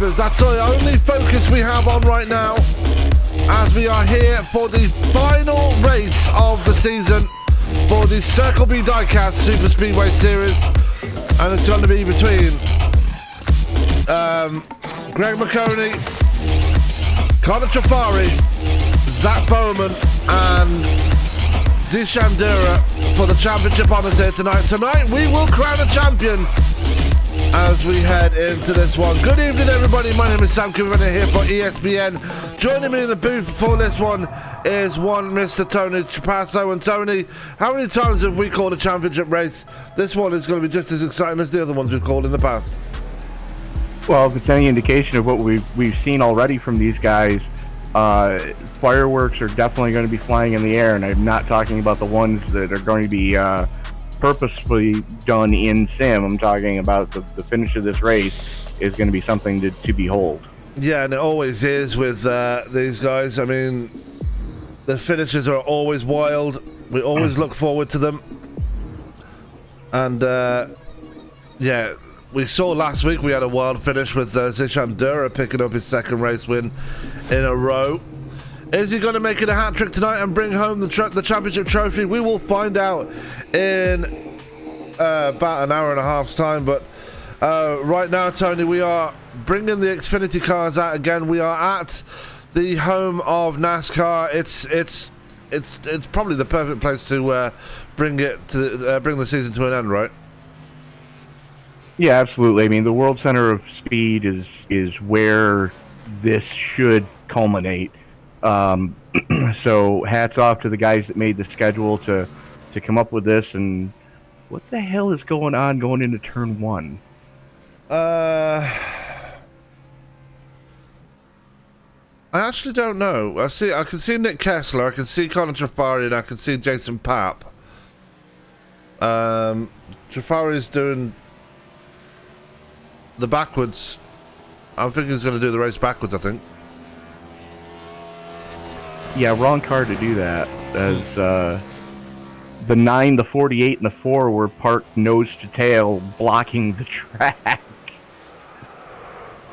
drivers. That's the only focus we have on right now, as we are here for the final race of the season for the Circle B Diecast Superspeedway Series, and it's going to be between Greg McConey, Connor Trafari, Zach Bowman, and Zishandura for the championship honors here tonight. Tonight we will crown a champion as we head into this one. Good evening, everybody. My name is Sam Cooper here for ESPN. Joining me in the booth for this one is one Mr. Tony Trapasso. And Tony, how many times have we called a championship race? This one is going to be just as exciting as the other ones we've called in the past. Well, if it's any indication of what we've seen already from these guys, fireworks are definitely going to be flying in the air, and I'm not talking about the ones that are going to be purposefully done in sim. I'm talking about the finish of this race is going to be something to behold. Yeah, and it always is with these guys. I mean, the finishes are always wild. We always look forward to them. And yeah, we saw last week we had a wild finish with Zishandura picking up his second race win in a row. Is he going to make it a hat trick tonight and bring home the championship trophy? We will find out in about an hour and a half's time. But right now, Tony, we are bringing the Xfinity cars out again. We are at the home of NASCAR. It's probably the perfect place to bring the season to an end, right? Yeah, absolutely. I mean, the World Center of Speed is where this should culminate. So hats off to the guys that made the schedule to come up with this. And what the hell is going into turn one? I actually don't know. I can see Nick Kessler, I can see Connor Trafari, and I can see Jason Papp. Trafari's doing the backwards. I'm thinking he's going to do the race backwards, I think. Yeah, wrong car to do that, as the 9, the 48, and the 4 were parked nose to tail, blocking the track.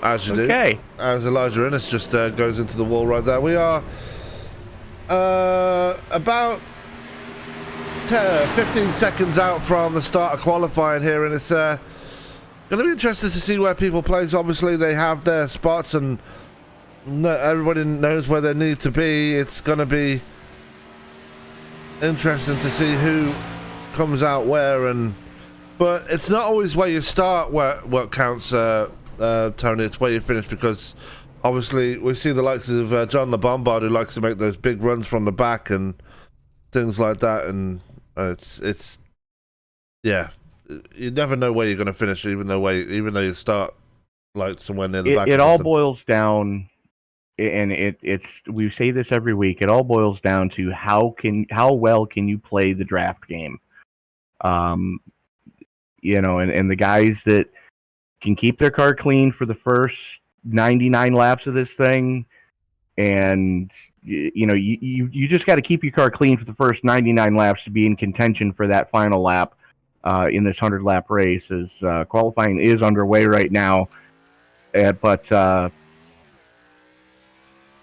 As you do. As Elijah Innes just goes into the wall right there. We are about 15 seconds out from the start of qualifying here, and it's going to be interesting to see where people place. Obviously, they have their spots, and everybody knows where they need to be. It's going to be interesting to see who comes out where, but it's not always where you start what counts, Tony. It's where you finish, because obviously we see the likes of John LeBombard, who likes to make those big runs from the back and things like that, and it's yeah, you never know where you're going to finish, even though you start like somewhere near the back. It all boils down. And it's we say this every week. It all boils down to how well can you play the draft game, and the guys that can keep their car clean for the first 99 laps of this thing, and you just got to keep your car clean for the first 99 laps to be in contention for that final lap in this 100-lap race. As qualifying is underway right now, but.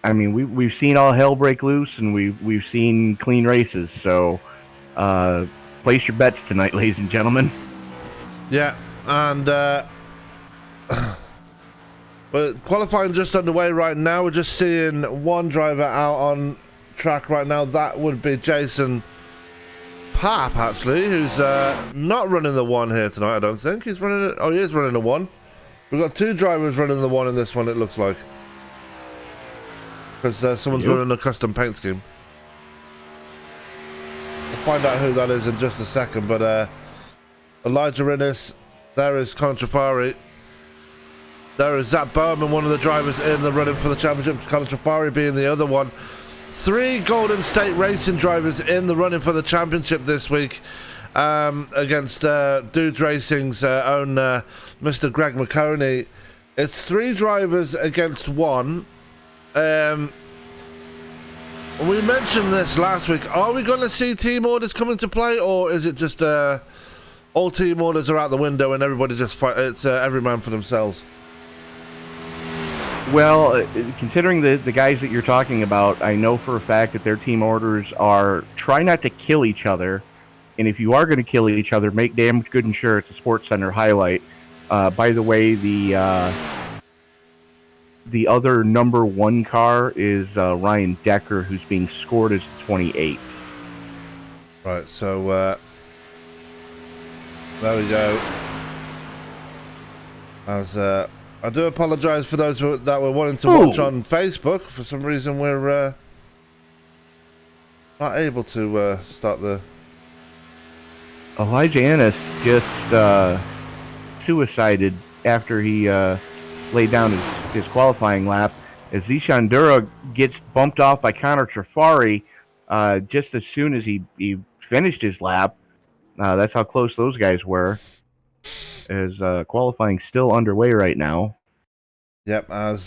I mean, we've seen all hell break loose, and we've seen clean races. So, place your bets tonight, ladies and gentlemen. Yeah, and but qualifying just underway right now. We're just seeing one driver out on track right now. That would be Jason Papp, actually, who's not running the 1 here tonight. I don't think he's running it. Oh, he is running the 1. We've got 2 drivers running the 1 in this one, it looks like. Because someone's running a custom paint scheme. I'll find out who that is in just a second, but Elijah Innes, there is Connor Trafari, there is Zach Bowman, one of the drivers in the running for the championship, Connor Trafari being the other one. 3 Golden State Racing drivers in the running for the championship this week, against Dudes Racing's own Mr. Greg McConey. It's 3 drivers against 1. We mentioned this last week. Are we going to see team orders come into play, or is it just all team orders are out the window and everybody just fight? It's every man for themselves. Well, considering the guys that you're talking about, I know for a fact that their team orders are try not to kill each other, and if you are going to kill each other, make damn good sure it's a Sports Center highlight. By the way, the other number 1 car is Ryan Decker, who's being scored as 28. Right, so there we go. As I do apologise for those that were wanting to watch on Facebook. For some reason, we're not able to start the... Elijah Ennis just suicided after he laid down his qualifying lap. As Zishan Dura gets bumped off by Connor Trafari just as soon as he finished his lap. That's how close those guys were. As qualifying still underway right now. Yep, as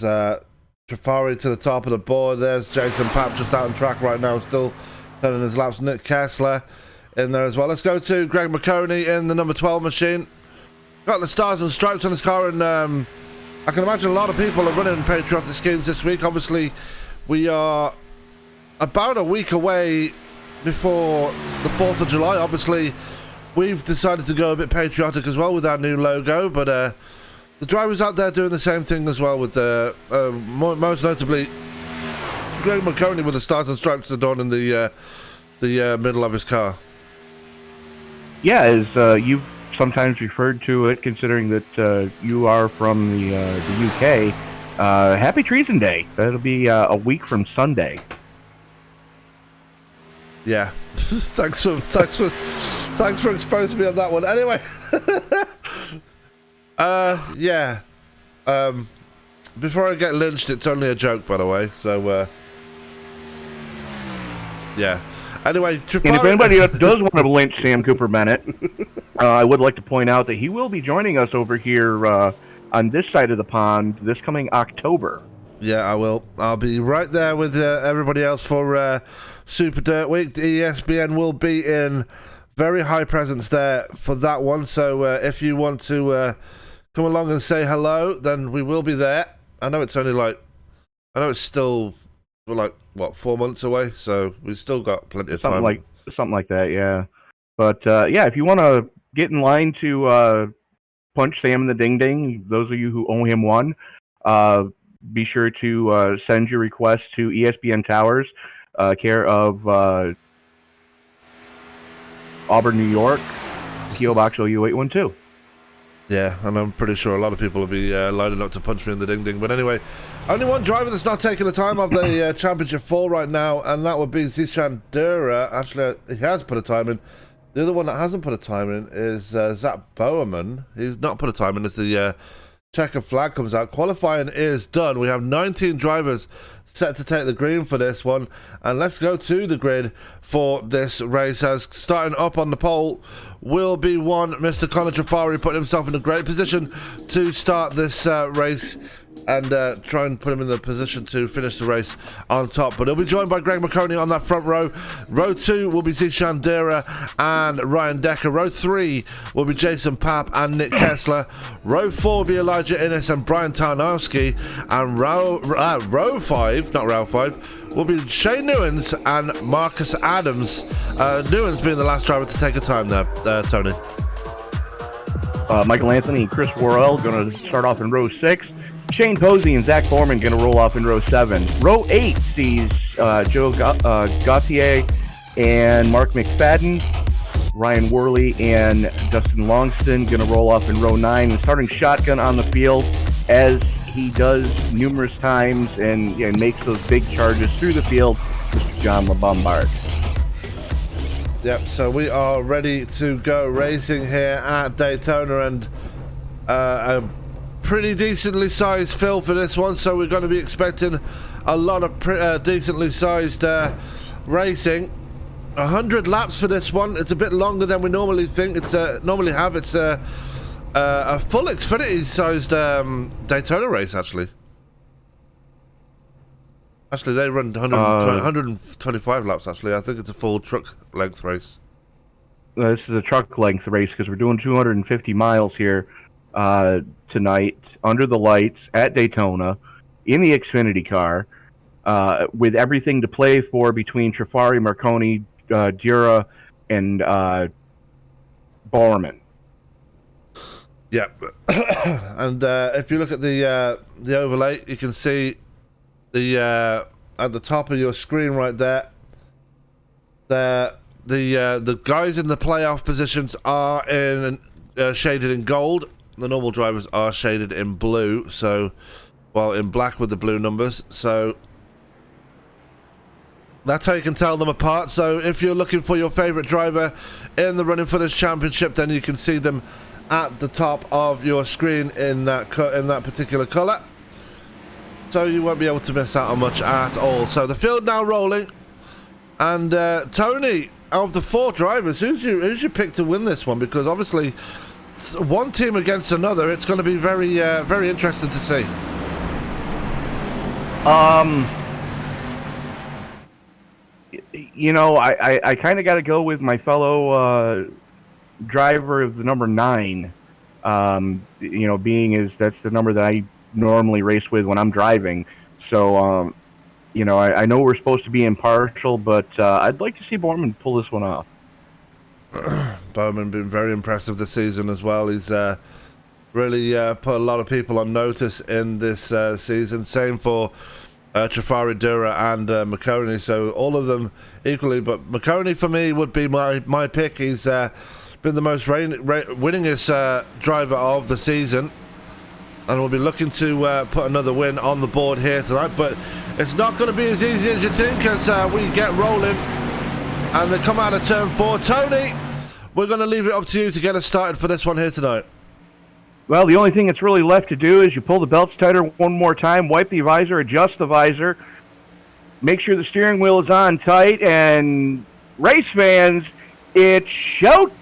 Trafari to the top of the board. There's Jason Papp just out on track right now, still turning his laps. Nick Kessler in there as well. Let's go to Greg McConey in the number 12 machine. Got the stars and stripes on his car, and I can imagine a lot of people are running patriotic schemes this week. Obviously, we are about a week away before the 4th of July. Obviously, we've decided to go a bit patriotic as well with our new logo, but the drivers out there doing the same thing as well with most notably Greg McConey with the stars and stripes adorning the middle of his car. Yeah, as you've sometimes referred to it, considering that you are from the UK. Happy Treason Day. That'll be a week from Sunday. Yeah, thanks for exposing me on that one. Anyway, yeah. Before I get lynched, it's only a joke, by the way. So, yeah. Anyway, and if anybody does want to lynch Sam Cooper Bennett, I would like to point out that he will be joining us over here on this side of the pond this coming October. Yeah, I will. I'll be right there with everybody else for Super Dirt Week. The ESPN will be in very high presence there for that one. So if you want to come along and say hello, then we will be there. I know it's still, we're like, what, 4 months away? So we've still got plenty of time. Something like that, yeah. But yeah, if you want to get in line to punch Sam in the ding ding, those of you who owe him one, be sure to send your request to ESPN Towers, care of Auburn, New York, PO Box OU812. Yeah, and I'm pretty sure a lot of people will be lining up to punch me in the ding ding. But anyway, only one driver that's not taking the time of the championship 4 right now, and that would be Zishan Dura. Actually, he has put a time in. The other one that hasn't put a time in is Zach Bowerman. He's not put a time in as the checker flag comes out. Qualifying is done. We have 19 drivers set to take the green for this one, and let's go to the grid for this race. As starting up on the pole will be one Mr. Connor Trafari, putting himself in a great position to start this race and try and put him in the position to finish the race on top. But he'll be joined by Greg McConey on that front row. Row 2 will be Zishan Dura and Ryan Decker. Row 3 will be Jason Papp and Nick Kessler. Row 4 will be Elijah Innes and Brian Tarnowski. And row 5, not row 5, will be Shane Newens and Marcus Adams. Newens being the last driver to take a time there, Tony. Michael Anthony and Chris Worrell going to start off in row 6. Shane Posey and Zach Foreman going to roll off in row 7. Row 8 sees Joe Gauthier and Mark McFadden. Ryan Worley and Dustin Longston going to roll off in row 9. And starting shotgun on the field, as he does numerous times and makes those big charges through the field, Mr. John LeBombard. Yep, so we are ready to go racing here at Daytona, and a pretty decently sized fill for this one, so we're going to be expecting a lot of decently sized racing. 100 laps for this one. It's a bit longer than we normally think. It's normally have. It's a full Xfinity sized Daytona race, actually. Actually, they run 125 laps, actually. I think it's a full truck length race. This is a truck length race because we're doing 250 miles here tonight under the lights at Daytona in the Xfinity car, with everything to play for between Trifari, Marconi, Dura, and Borman. Yeah, and if you look at the overlay, you can see the at the top of your screen right there. The guys in the playoff positions are in shaded in gold. The normal drivers are shaded in blue. So, well, in black with the blue numbers. So that's how you can tell them apart. So if you're looking for your favorite driver in the running for this championship, then you can see them at the top of your screen in that particular color. So you won't be able to miss out on much at all. So the field now rolling, and Tony, of the 4 drivers, who's your pick to win this one? Because obviously, one team against another, it's going to be very very interesting to see. You know, I kind of got to go with my fellow driver of the number 9. You know, that's the number that I normally race with when I'm driving. So, you know, I know we're supposed to be impartial, but I'd like to see Borman pull this one off. Bowman been very impressive this season as well. He's really put a lot of people on notice in this season. Same for Trifari, Dura, and Marconi. So all of them equally, but Marconi for me would be my pick. He's been the most winningest driver of the season, and we'll be looking to put another win on the board here tonight. But it's not going to be as easy as you think as we get rolling and they come out of turn 4. Tony, we're going to leave it up to you to get us started for this one here tonight. Well, the only thing that's really left to do is you pull the belts tighter one more time, wipe the visor, adjust the visor, make sure the steering wheel is on tight, and race fans, it's showtime!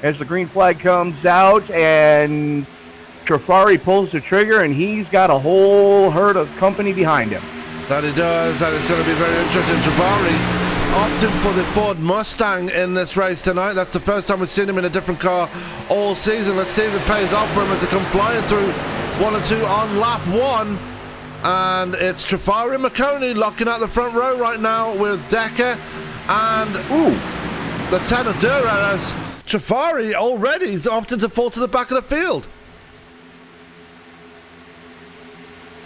As the green flag comes out and Trifari pulls the trigger, and he's got a whole herd of company behind him. That he does, and it's going to be very interesting. Trifari opting for the Ford Mustang in this race tonight. That's the first time we've seen him in a different car all season. Let's see if it pays off for him as they come flying through 1 and 2 on lap 1. And it's Trifari and Marconi locking out the front row right now with Decker and the 10 of Dura, as Trifari already is opting to fall to the back of the field.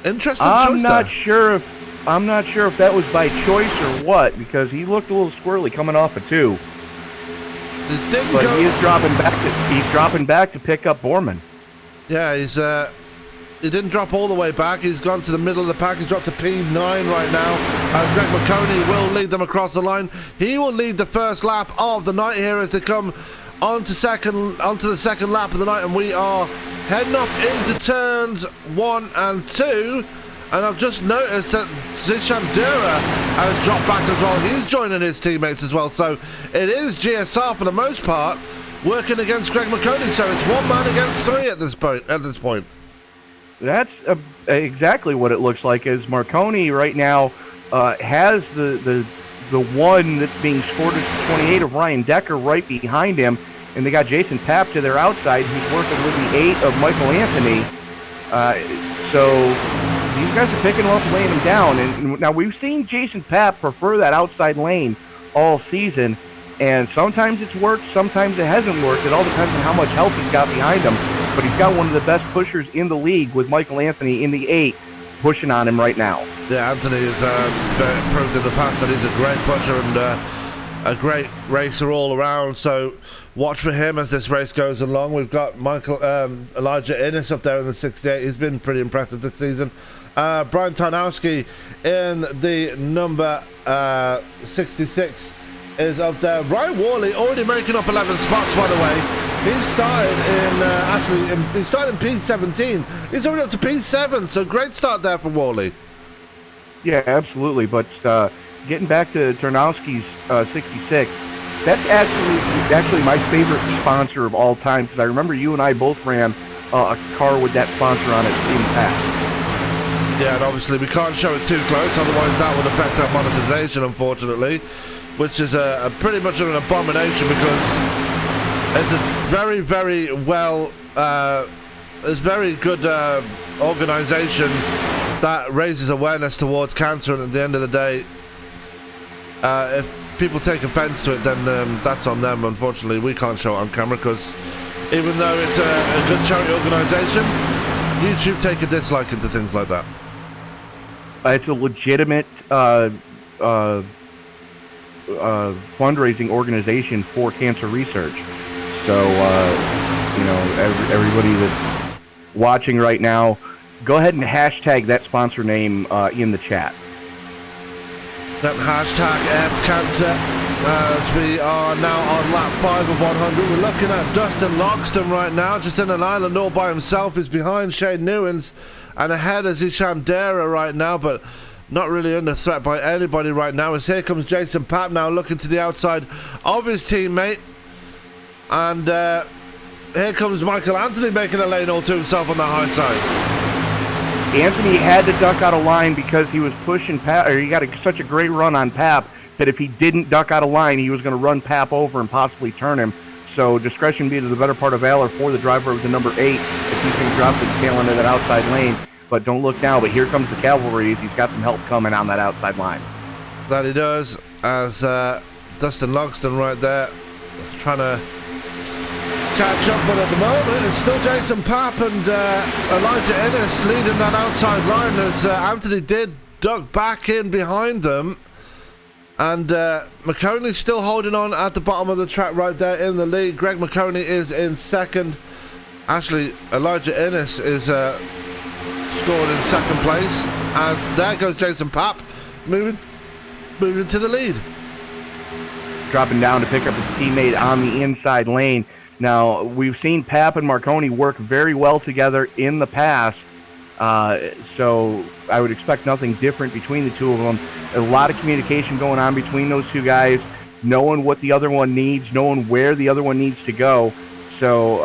Interesting choice. I'm not sure if that was by choice or what, because he looked a little squirrely coming off of 2. But he's dropping back to pick up Borman. Yeah, he didn't drop all the way back. He's gone to the middle of the pack. He's dropped to P9 right now. Greg Marconi will lead them across the line. He will lead the first lap of the night here as they come onto the second lap of the night, and we are heading up into turns 1 and 2. And I've just noticed that Zishan Dura has dropped back as well. He's joining his teammates as well. So it is GSR for the most part working against Greg Marconi. So it's 1 man against 3 at this point. That's exactly what it looks like. As Marconi right now has the one that's being scored as 28 of Ryan Decker right behind him, and they got Jason Papp to their outside. He's working with the 8 of Michael Anthony. So these guys are picking him up, laying him down. And now we've seen Jason Papp prefer that outside lane all season, and sometimes it's worked, sometimes it hasn't worked. It all depends on how much help he's got behind him. But he's got one of the best pushers in the league with Michael Anthony in the 8 pushing on him right now. Yeah, Anthony has proved in the past that he's a great pusher and a great racer all around. So watch for him as this race goes along. We've got Elijah Innes up there in the 68. He's been pretty impressive this season. Brian Tarnowski in the number 66 is up there. Ryan Worley already making up 11 spots, by the way. He started he started in P17. He's already up to P7, so great start there for Worley. Yeah, absolutely. But getting back to Tarnowski's 66, that's actually my favorite sponsor of all time, because I remember you and I both ran a car with that sponsor on it in the past. Yeah, and obviously we can't show it too close, otherwise that would affect our monetization, unfortunately, which is a pretty much an abomination, because it's a very, very well it's very good organization that raises awareness towards cancer, and at the end of the day, if people take offense to it, then that's on them. Unfortunately, we can't show it on camera because even though it's a good charity organization, YouTube take a dislike into things like that. It's a legitimate fundraising organization for cancer research. So, everybody that's watching right now, go ahead and hashtag that sponsor name in the chat. That hashtag FCancer. As we are now on lap 5 of 100, we're looking at Dustin Logston right now, just in an island all by himself. He's behind Shane Newens, and ahead is Isham Dera right now, but not really under threat by anybody right now. As here comes Jason Papp now looking to the outside of his teammate, and here comes Michael Anthony making a lane all to himself on the high side. Anthony had to duck out of line because he was pushing Papp, or he got such a great run on Papp that if he didn't duck out of line, he was going to run Papp over and possibly turn him. So discretion be to the better part of valor for the driver of the number 8 if he's going to drop the tail end of that outside lane. But don't look now, but here comes the cavalry. He's got some help coming on that outside line. That he does, as Dustin Logston right there trying to catch up, but at the moment it's still Jason Papp and Elijah Innes leading that outside line, as Anthony did duck back in behind them, and McConey's still holding on at the bottom of the track right there in the lead. Greg McConey is in second. Actually, Elijah Innes is scored in second place, as there goes Jason Papp moving to the lead, dropping down to pick up his teammate on the inside lane. Now, we've seen Papp and Marconi work very well together in the past, so I would expect nothing different between the two of them. A lot of communication going on between those two guys, knowing what the other one needs, knowing where the other one needs to go. So,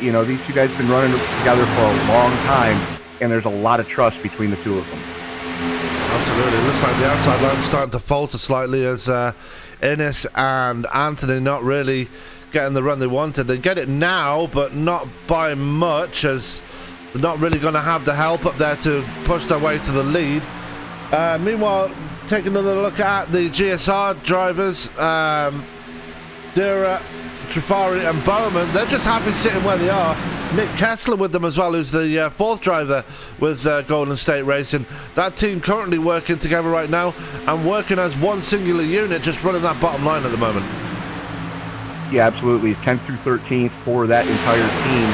these two guys have been running together for a long time, and there's a lot of trust between the two of them. Absolutely. It looks like the outside line's starting to falter slightly, as Innes and Anthony not really getting the run they wanted. They get it now, but not by much, as they're not really going to have the help up there to push their way to the lead. Meanwhile, take another look at the GSR drivers. Dura, Trifari and Bowman, they're just happy sitting where they are. Nick Kessler with them as well, who's the fourth driver with Golden State Racing. That team currently working together right now and working as one singular unit, just running that bottom line at the moment. Yeah, absolutely. It's 10th through 13th for that entire team,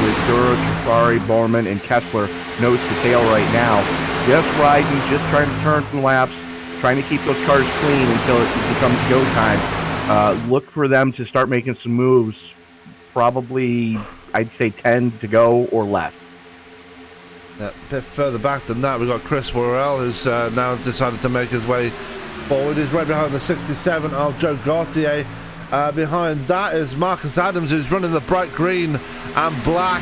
with Dura, Trifari, Bowman, and Kessler nose to tail right now. Just riding, just trying to turn some laps, trying to keep those cars clean until it becomes go time. Look for them to start making some moves, probably, I'd say 10 to go or less. A bit further back than that, we've got Chris Worrell, who's now decided to make his way forward. He's right behind the 67 of Joe Gauthier. Behind that is Marcus Adams, who's running the bright green and black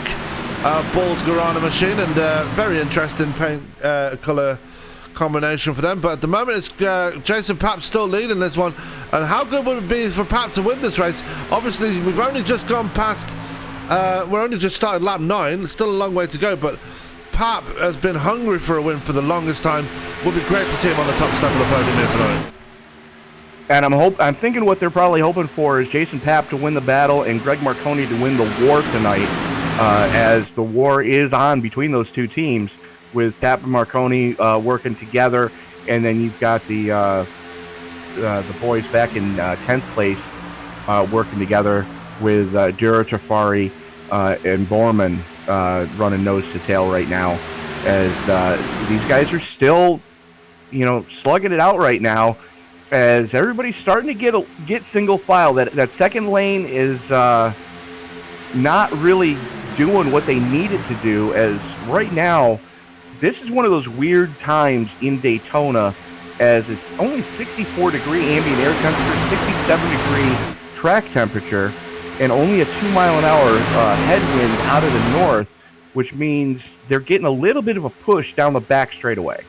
Bulls Guarana machine, and very interesting paint colour combination for them. But at the moment, it's Jason Papp still leading this one. And how good would it be for Papp to win this race? Obviously, we've only just gone past, we're only just started lap 9, still a long way to go, but Papp has been hungry for a win for the longest time. Would be great to see him on the top step of the podium here tonight. And I'm thinking what they're probably hoping for is Jason Papp to win the battle and Greg Marconi to win the war tonight, as the war is on between those two teams, with Papp and Marconi working together, and then you've got the boys back in 10th place working together with Dura, Trifari, and Borman running nose to tail right now, as these guys are still, slugging it out right now, as everybody's starting to get single file. That second lane is not really doing what they need it to do, as right now this is one of those weird times in Daytona, as it's only 64 degree ambient air temperature, 67 degree track temperature, and only a 2 mile an hour headwind out of the north, which means they're getting a little bit of a push down the back straightaway.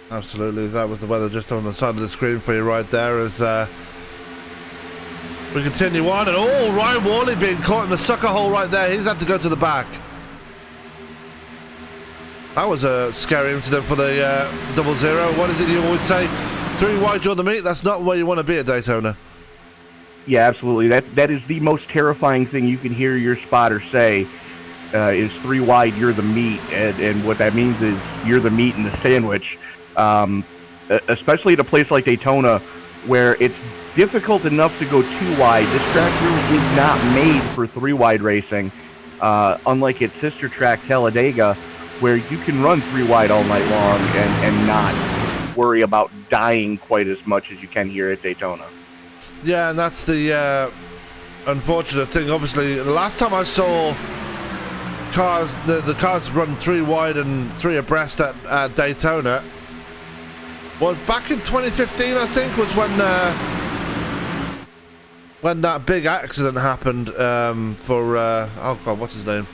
Absolutely, that was the weather just on the side of the screen for you right there, as We continue on, and Ryan Worley being caught in the sucker hole right there. He's had to go to the back. That was a scary incident for the 0-0. What is it you always say? 3 wide, you're the meat. That's not where you want to be at Daytona. Yeah, absolutely. That is the most terrifying thing you can hear your spotter say. Is 3 wide, you're the meat, and what that means is you're the meat in the sandwich. Especially at a place like Daytona, where it's difficult enough to go 2 wide. This track really is not made for 3 wide racing, unlike its sister track Talladega, where you can run 3 wide all night long and not worry about dying quite as much as you can here at Daytona. Yeah, and that's the unfortunate thing. Obviously, the last time I saw cars, the cars run 3 wide and 3 abreast at Daytona was back in 2015, I think, was when that big accident happened for oh god, what's his name?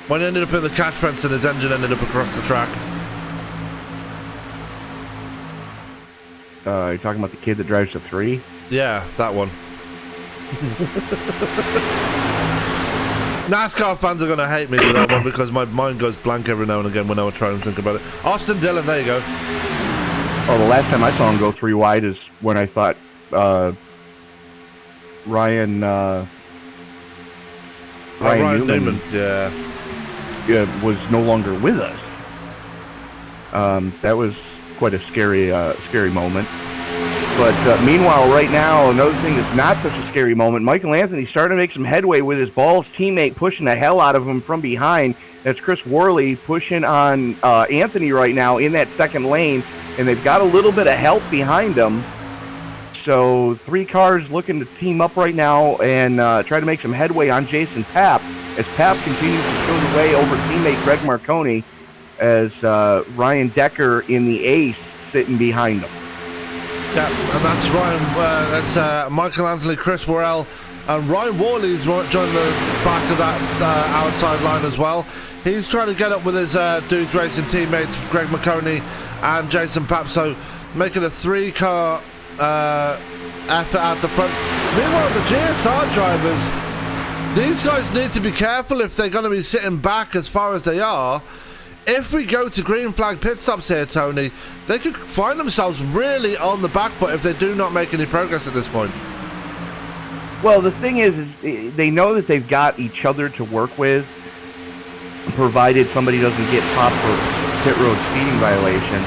When he ended up in the catch fence and his engine ended up across the track. You're talking about the kid that drives the 3? Yeah, that one. NASCAR fans are going to hate me for that one because my mind goes blank every now and again when I would try and think about it. Austin Dillon, there you go. Oh, the last time I saw him go 3 wide is when I thought Ryan Newman was no longer with us. That was quite a scary moment. But meanwhile, right now, another thing that's not such a scary moment, Michael Anthony starting to make some headway with his Balls teammate pushing the hell out of him from behind. That's Chris Worley pushing on Anthony right now in that second lane, and they've got a little bit of help behind them. So 3 cars looking to team up right now and try to make some headway on Jason Papp as Papp continues to show the way over teammate Greg Marconi as Ryan Decker in the ace sitting behind him. Yeah, and that's Ryan. That's Michael Anthony, Chris Worrell, and Ryan Worley's joined the back of that outside line as well. He's trying to get up with his Dudes Racing teammates, Greg McConey and Jason Papp, so making a 3-car effort at the front. Meanwhile, the GSR drivers, these guys need to be careful if they're going to be sitting back as far as they are. If we go to green flag pit stops here, Tony, they could find themselves really on the back foot if they do not make any progress at this point. Well, the thing is they know that they've got each other to work with, provided somebody doesn't get popped for pit road speeding violation.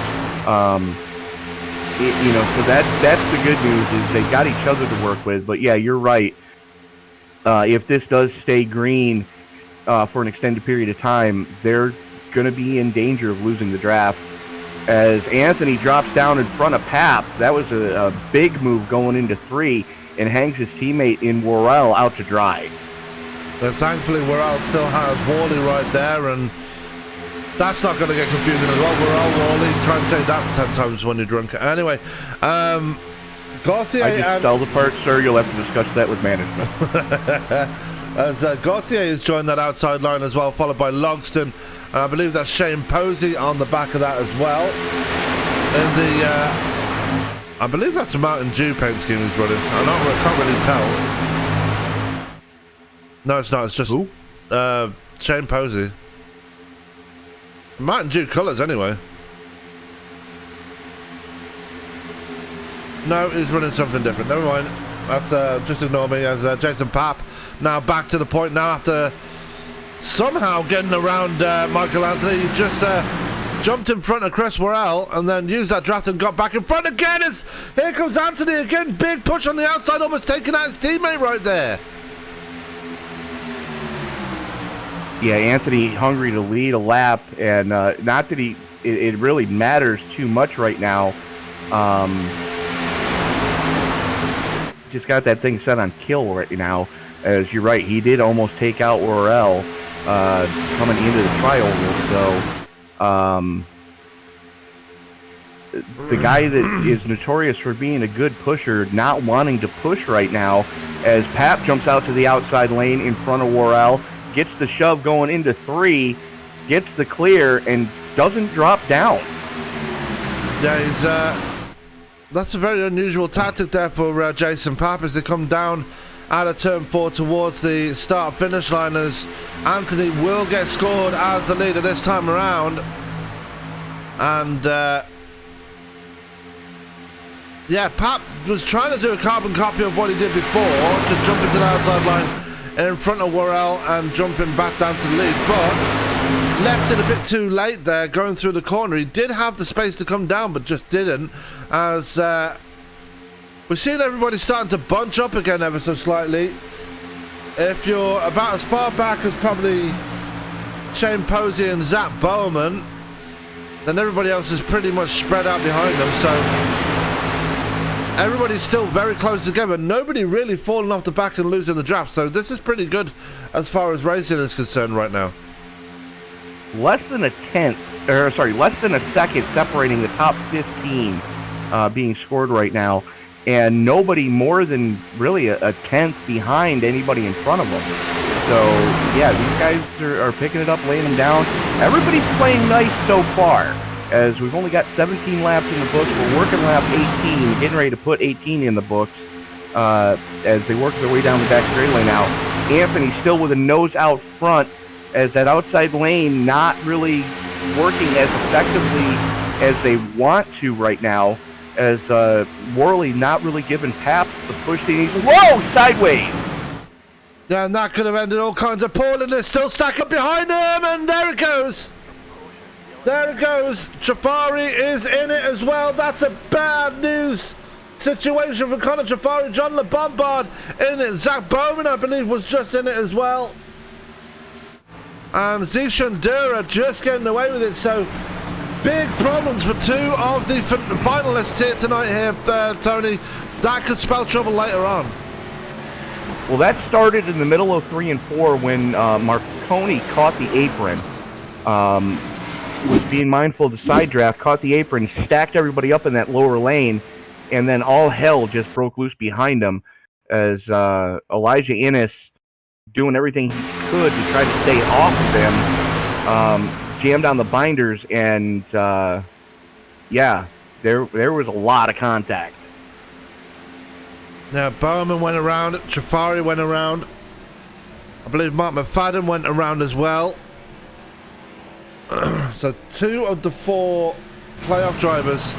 So that's the good news is they've got each other to work with. But yeah, you're right. If this does stay green for an extended period of time, they're going to be in danger of losing the draft. As Anthony drops down in front of Papp, that was a big move going into 3 and hangs his teammate in Worrell out to dry. But thankfully Worrell still has Worley right there, and that's not going to get confusing as well. Worrell, Worley, try and say that 10 times when you're drunk. Anyway, Gauthier... I just fell apart, sir. You'll have to discuss that with management. As Gauthier has joined that outside line as well, followed by Logston. And I believe that's Shane Posey on the back of that as well. And I believe that's a Mountain Dew paint scheme he's running. I can't really tell. No, it's not. It's just Shane Posey. Mountain Dew colours anyway. No, he's running something different. Never mind. That's just ignore me. As Jason Papp now back to the point now after somehow getting around Michael Anthony. He just jumped in front of Chris Worrell and then used that draft and got back in front again. Here comes Anthony again. Big push on the outside, almost taking out his teammate right there. Yeah, Anthony hungry to lead a lap, and not that it really matters too much right now. Just got that thing set on kill right now. As you're right, he did almost take out Worrell coming into the trioval. So the guy that is notorious for being a good pusher, not wanting to push right now, as Papp jumps out to the outside lane in front of Worrell, gets the shove going into 3, gets the clear, and doesn't drop down. Yeah, he's that's a very unusual tactic there for Jason Papp as they come down out of turn 4 towards the start-finish line, as Anthony will get scored as the leader this time around. And yeah, Papp was trying to do a carbon copy of what he did before, just jumping to the outside line in front of Worrell and jumping back down to the lead, but left it a bit too late there going through the corner. He did have the space to come down, but just didn't, as we've seen everybody starting to bunch up again ever so slightly. If you're about as far back as probably Shane Posey and Zach Bowman, then everybody else is pretty much spread out behind them, so everybody's still very close together. Nobody really falling off the back and losing the draft, so this is pretty good as far as racing is concerned right now. Less than a second separating the top 15 being scored right now, and nobody more than really a tenth behind anybody in front of them. So yeah, these guys are picking it up, laying them down. Everybody's playing nice so far, as we've only got 17 laps in the books. We're working lap 18, getting ready to put 18 in the books as they work their way down the back straightaway now. Anthony still with a nose out front, as that outside lane not really working as effectively as they want to right now, as Worley not really giving Papp the push he needs. Whoa, sideways! Yeah, and that could have ended all kinds of poorly. They're still stacked up behind him, and there it goes. There it goes. Jafari is in it as well. That's a bad news situation for Connor Jafari. John LeBombard in it. Zach Bowman, I believe, was just in it as well. And Zishan Dura just getting away with it. So big problems for two of the finalists here tonight here, Tony. That could spell trouble later on. Well, that started in the middle of 3 and 4 when Marconi caught the apron. Was being mindful of the side draft, caught the apron, stacked everybody up in that lower lane, and then all hell just broke loose behind him as Elijah Innes, doing everything he could to try to stay off of him, jammed on the binders, and yeah, there was a lot of contact. Now Bowman went around, Jafari went around, I believe Mark McFadden went around as well. So 2 of the 4 playoff drivers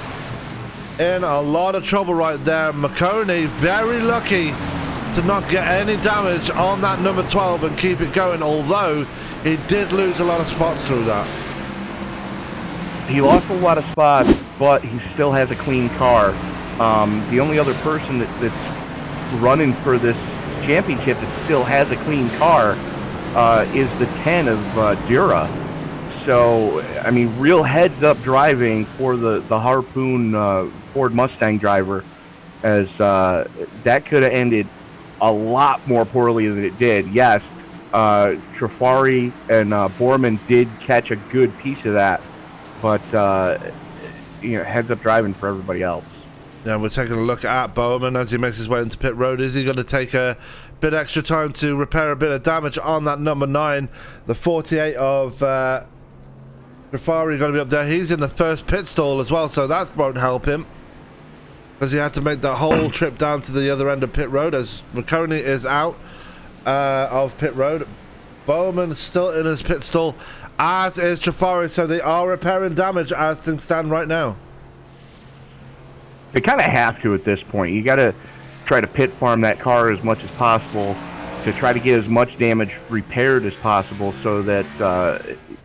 in a lot of trouble right there. McConey very lucky to not get any damage on that number 12 and keep it going, although he did lose a lot of spots through that. He lost a lot of spots, but he still has a clean car. The only other person that's running for this championship that still has a clean car is the 10 of Dura. So, I mean, real heads-up driving for the Harpoon Ford Mustang driver, as that could have ended a lot more poorly than it did. Yes, Trafari and Borman did catch a good piece of that, but heads-up driving for everybody else. Yeah, we're taking a look at Bowman as he makes his way into pit road. Is he going to take a bit extra time to repair a bit of damage on that number 9? The 48 of Jafari going to be up there. He's in the first pit stall as well, so that won't help him, because he had to make that whole trip down to the other end of pit road, as McConey is out of pit road. Bowman still in his pit stall, as is Jafari, so they are repairing damage as things stand right now. They kind of have to at this point. You got to try to pit farm that car as much as possible to try to get as much damage repaired as possible, so that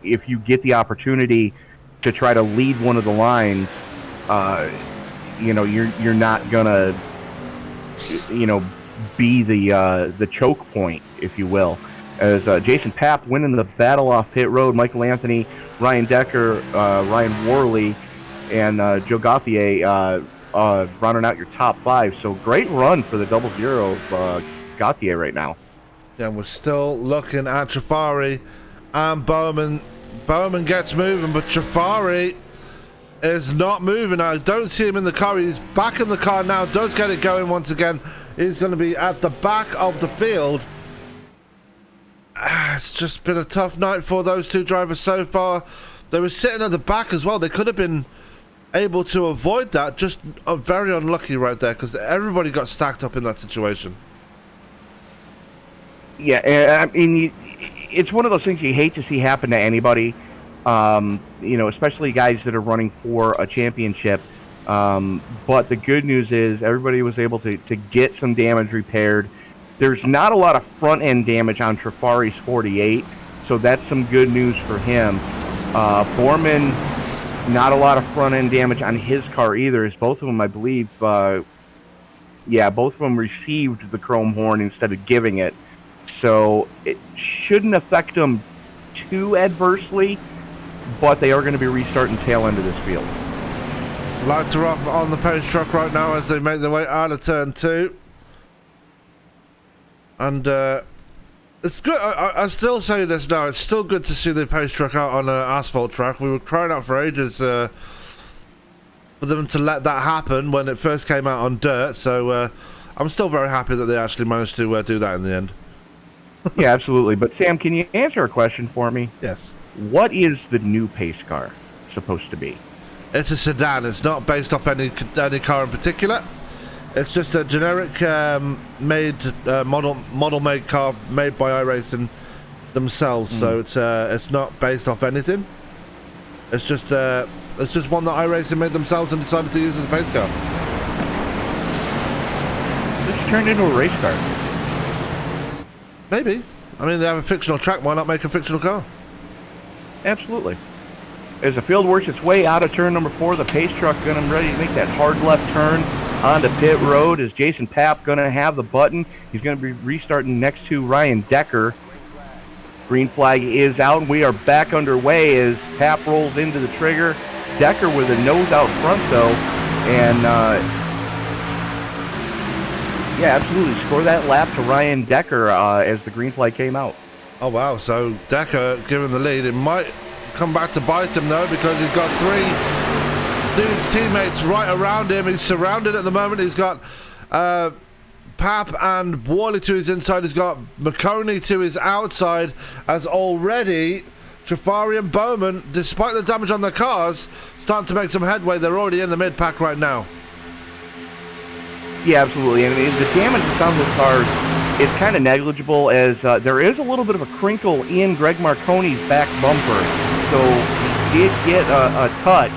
if you get the opportunity to try to lead one of the lines, you're not gonna be the choke point, if you will. As Jason Papp winning the battle off pit road, Michael Anthony, Ryan Decker, Ryan Worley, and Joe Gauthier rounding out your top 5. So great run for the 00 of Gauthier right now. Yeah, we're still looking at Jafari and Bowman. Bowman gets moving, but Jafari is not moving. I don't see him in the car. He's back in the car now, does get it going once again. He's going to be at the back of the field. It's just been a tough night for those two drivers so far. They were sitting at the back as well. They could have been able to avoid that. Just very unlucky right there, because everybody got stacked up in that situation. Yeah, I mean, it's one of those things you hate to see happen to anybody, especially guys that are running for a championship. But the good news is everybody was able to get some damage repaired. There's not a lot of front-end damage on Trifari's 48, so that's some good news for him. Borman, not a lot of front-end damage on his car either, as both of them, I believe, both of them received the chrome horn instead of giving it. So it shouldn't affect them too adversely, but they are going to be restarting tail end of this field. Lights are off on the pace truck right now as they make their way out of turn 2. And it's good. I still say this now. It's still good to see the pace truck out on an asphalt track. We were crying out for ages for them to let that happen when it first came out on dirt. So I'm still very happy that they actually managed to do that in the end. Yeah, absolutely. But Sam, can you answer a question for me? Yes. What is the new pace car supposed to be? It's a sedan. It's not based off any car in particular. It's just a generic model made car made by iRacing themselves. So it's not based off anything. It's just one that iRacing made themselves and decided to use as a pace car. This turned into a race car. Maybe. I mean, they have a fictional track. Why not make a fictional car? Absolutely. As the field works its way out of turn number 4, the pace truck going to ready to make that hard left turn onto pit road. Is Jason Papp going to have the button? He's going to be restarting next to Ryan Decker. Green flag is out, and we are back underway as Papp rolls into the trigger. Decker with a nose out front, though, and absolutely score that lap to Ryan Decker as the green flag came out. Oh, wow. So Decker given the lead. It might come back to bite him, though, because he's got 3 dudes, teammates right around him. He's surrounded at the moment. He's got Papp and Worley to his inside. He's got McConey to his outside, as already Trifari and Bowman, despite the damage on their cars, starting to make some headway. They're already in the mid-pack right now. Yeah, absolutely. And the damage that's on those cars, it's kind of negligible, as there is a little bit of a crinkle in Greg Marconi's back bumper. So he did get a touch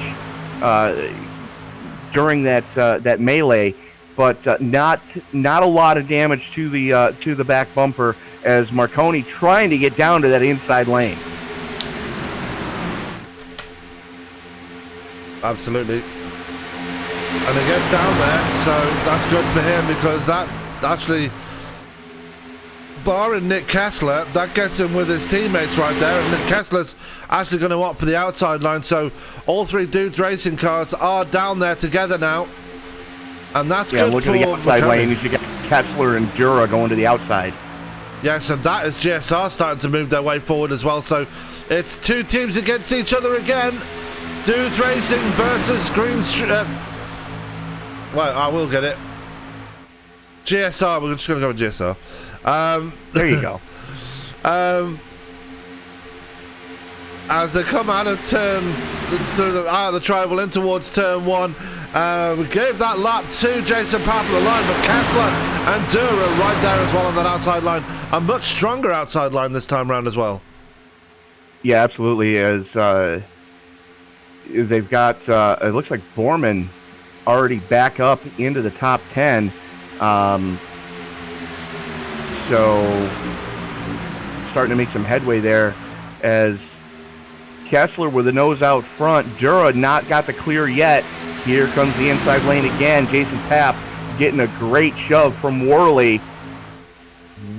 during that melee, but not a lot of damage to the back bumper, as Marconi trying to get down to that inside lane. Absolutely. And he gets down there, so that's good for him, because that actually, barring Nick Kessler, that gets him with his teammates right there, and Nick Kessler's actually going to opt for the outside line, so all 3 dudes racing cars are down there together now, and that's good look for at the outside lane as you got Kessler and Dura going to the outside. Yes, and that is GSR starting to move their way forward as well, so it's 2 teams against each other again. Dudes Racing versus Green... well, I will get it. GSR, we're just going to go with GSR. There you go. As they come out of out of the tribal in towards turn 1, we gave that lap to Jason Papp on the line, but Kessler and Dura right there as well on that outside line. A much stronger outside line this time round as well. Yeah, absolutely. As they've got, it looks like Borman already back up into the top 10. So starting to make some headway there, as Kessler with the nose out front. Dura not got the clear yet. Here comes the inside lane again. Jason Papp getting a great shove from Worley.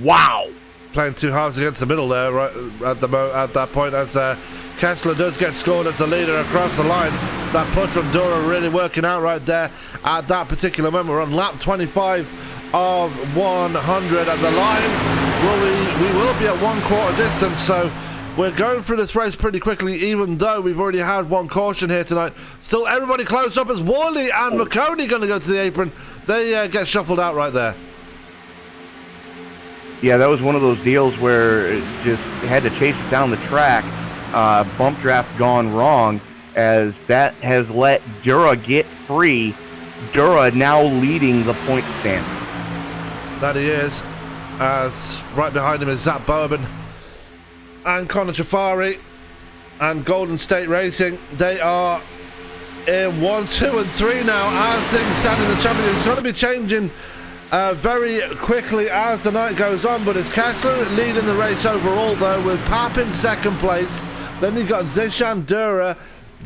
Wow. Playing 2 halves against the middle there right at that point, as Kessler does get scored as the leader across the line. That push from Dura really working out right there at that particular moment. We're on lap 25 of 100 at the line. We will be at 1/4 distance, so we're going through this race pretty quickly, even though we've already had 1 caution here tonight. Still everybody close up as Worley and McConey going to go to the apron. They get shuffled out right there. Yeah, that was one of those deals where it just had to chase it down the track. Bump draft gone wrong, as that has let Dura get free. Dura now leading the points standings. That he is, as right behind him is Zach Bowman and Connor Trafari and Golden State Racing. They are in 1, 2, and 3 now as things stand in the championship. It's going to be changing very quickly as the night goes on, but it's Kessler leading the race overall though, with Pap in second place. Then you've got Zishan Dura,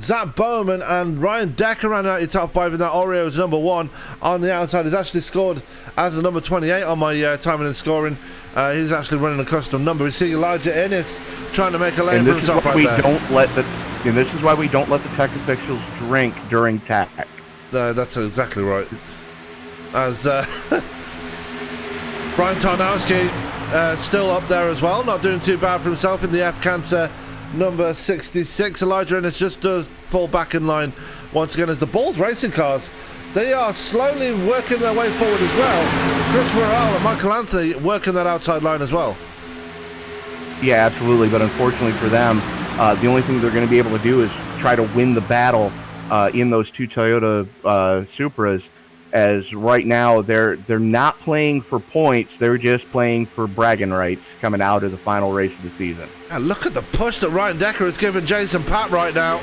Zach Bowman and Ryan Decker rounding out your top 5 in that. Oreo's number 1 on the outside. He's actually scored as the number 28 on my timing and scoring. He's actually running a custom number. We see Elijah Innes trying to make a lane for himself right there. And this is why we don't let the tech officials drink during tech. That's exactly right. As Brian Tarnowski still up there as well, not doing too bad for himself in the F-Cancer number 66. Elijah Innes just does fall back in line once again as the Bulls racing cars, they are slowly working their way forward as well. Chris Morrell and Michael Anthony working that outside line as well. Yeah, absolutely, but unfortunately for them, the only thing they're going to be able to do is try to win the battle in those two Toyota Supras, as right now they're not playing for points, they're just playing for bragging rights coming out of the final race of the season. And look at the push that Ryan Decker has given Jason Papp right now.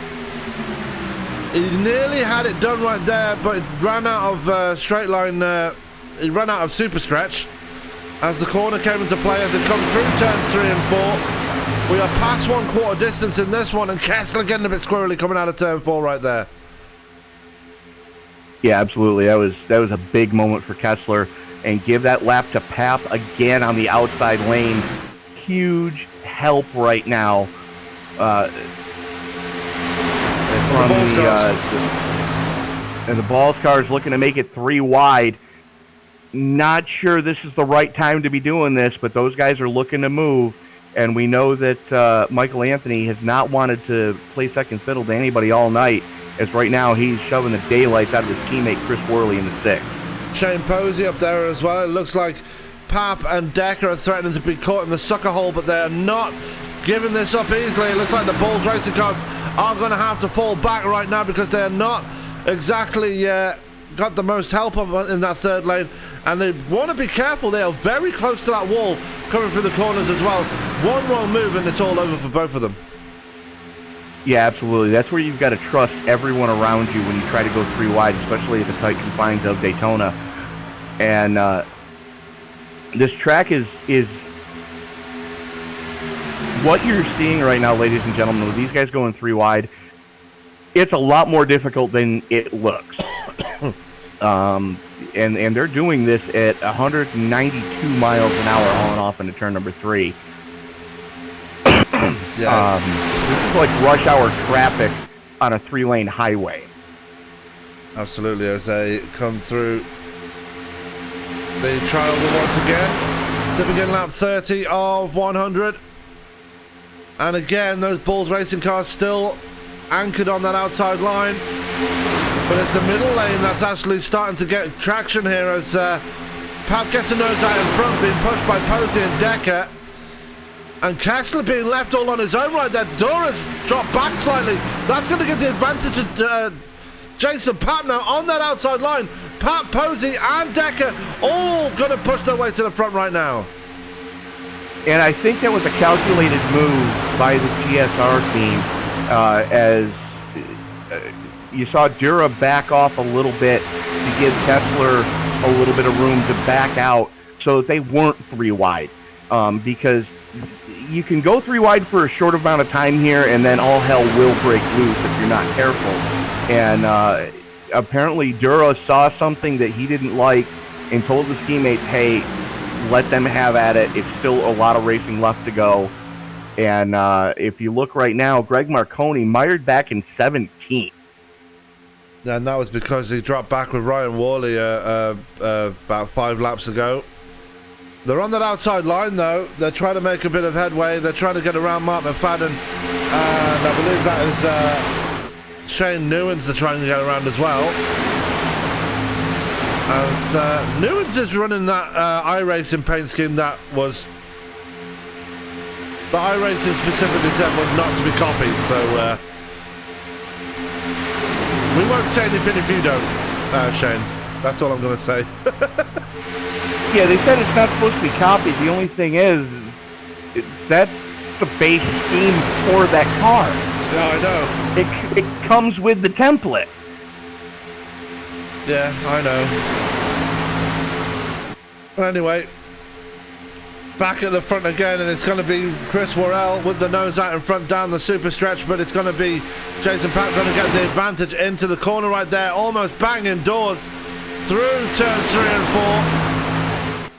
He nearly had it done right there, but it ran out of straight line, he ran out of super stretch as the corner came into play as they come through turns 3 and 4. We are past 1/4 distance in this one, and Kessler getting a bit squirrely coming out of turn 4 right there. Yeah, absolutely. That was a big moment for Kessler, and give that lap to Pap again on the outside lane. Huge help right now from the Balls cars looking to make it 3 wide. Not sure this is the right time to be doing this, but those guys are looking to move, and we know that Michael Anthony has not wanted to play second fiddle to anybody all night, as right now he's shoving the daylights out of his teammate Chris Worley in the 6th. Shane Posey up there as well. It looks like Pap and Decker are threatening to be caught in the sucker hole, but they're not giving this up easily. It looks like the Bulls racing cars are going to have to fall back right now because they're not exactly got the most help in that third lane, and they want to be careful. They are very close to that wall coming through the corners as well. One wrong move and it's all over for both of them. Yeah, absolutely. That's where you've got to trust everyone around you when you try to go 3 wide, especially at the tight confines of Daytona. And this track is what you're seeing right now, ladies and gentlemen, with these guys going 3 wide. It's a lot more difficult than it looks. And they're doing this at 192 miles an hour on and off into turn number 3. Yeah. This is like rush hour traffic on a 3-lane highway. Absolutely, as they come through the trial once again to begin lap 30 of 100. And again, those Bulls racing cars still anchored on that outside line. But it's the middle lane that's actually starting to get traction here as Pap gets a nose out in front, being pushed by Posey and Decker. And Kessler being left all on his own right there. Dura's dropped back slightly. That's going to give the advantage to Jason Pap now on that outside line. Pap, Posey and Decker all going to push their way to the front right now. And I think that was a calculated move by the GSR team as you saw Dura back off a little bit to give Kessler a little bit of room to back out so that they weren't 3 wide. Because you can go 3 wide for a short amount of time here, and then all hell will break loose if you're not careful. And apparently Dura saw something that he didn't like and told his teammates, hey, let them have at it. It's still a lot of racing left to go. And if you look right now, Greg Marconi mired back in 17th. And that was because he dropped back with Ryan Worley about 5 laps ago. They're on that outside line, though. They're trying to make a bit of headway. They're trying to get around Mark McFadden. And I believe that is Shane Newens they're trying to get around as well. As Newens is running that iRacing paint scheme that was... The iRacing specifically said was not to be copied. So We won't say anything if you don't, Shane. That's all I'm going to say. Yeah, they said it's not supposed to be copied. The only thing is that's the base scheme for that car. Yeah, I know. It comes with the template. Yeah, I know. Well, anyway, back at the front again, and it's going to be Chris Worrell with the nose out in front down the super stretch, but it's going to be Jason Papp going to get the advantage into the corner right there, almost banging doors through turns 3 and 4.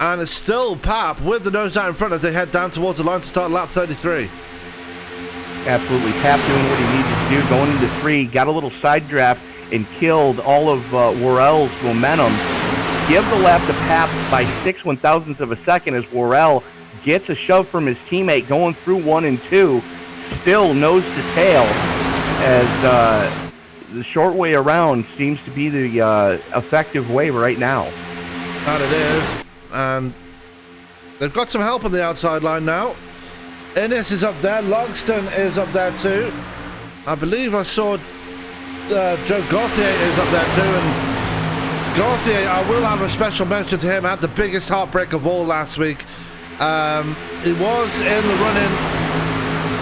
And it's still Papp with the nose out in front as they head down towards the line to start lap 33. Absolutely. Papp doing what he needed to do, going into 3, got a little side draft and killed all of Worrell's momentum. Give the lap to Papp by 6/1000ths of a second as Worrell gets a shove from his teammate going through 1 and 2, still nose to tail as the short way around seems to be the effective way right now. That it is, and they've got some help on the outside line now. Innes is up there, Logston is up there too. I believe I saw Joe Gauthier is up there too, and Gauthier, I will have a special mention to him, had the biggest heartbreak of all last week. He was in the running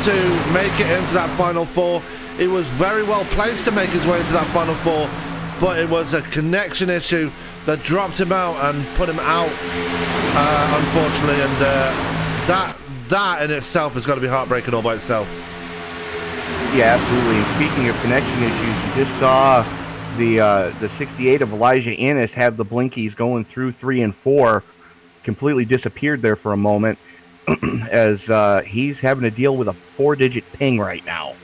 to make it into that Final Four. He was very well placed to make his way into that Final Four, but it was a connection issue that dropped him out and put him out, unfortunately, and that in itself is going to be heartbreaking all by itself. Yeah, absolutely. And speaking of connection issues, you just saw the 68 of Elijah Innes have the blinkies going through 3 and 4, completely disappeared there for a moment as he's having to deal with a 4-digit ping right now.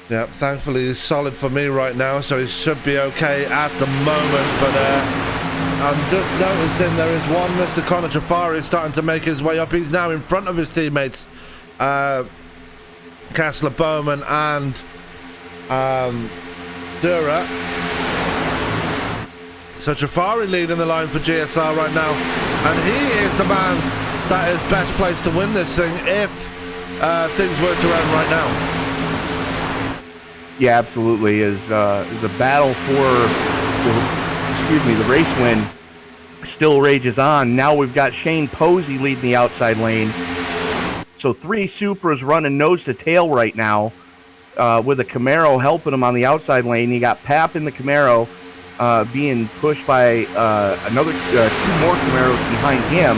Yeah, thankfully he's solid for me right now, so he should be okay at the moment, but I'm just noticing there is one Mr. Connor Jafari starting to make his way up. He's now in front of his teammates, Kessler, Bowman, and Dura. So Jafari leading the line for GSR right now, and he is the man that is best placed to win this thing if things were to end right now. Yeah, absolutely. As the battle for the race win still rages on. Now we've got Shane Posey leading the outside lane. So 3 Supras running nose to tail right now, with a Camaro helping him on the outside lane. You got Papp in the Camaro being pushed by another 2 more Camaros behind him,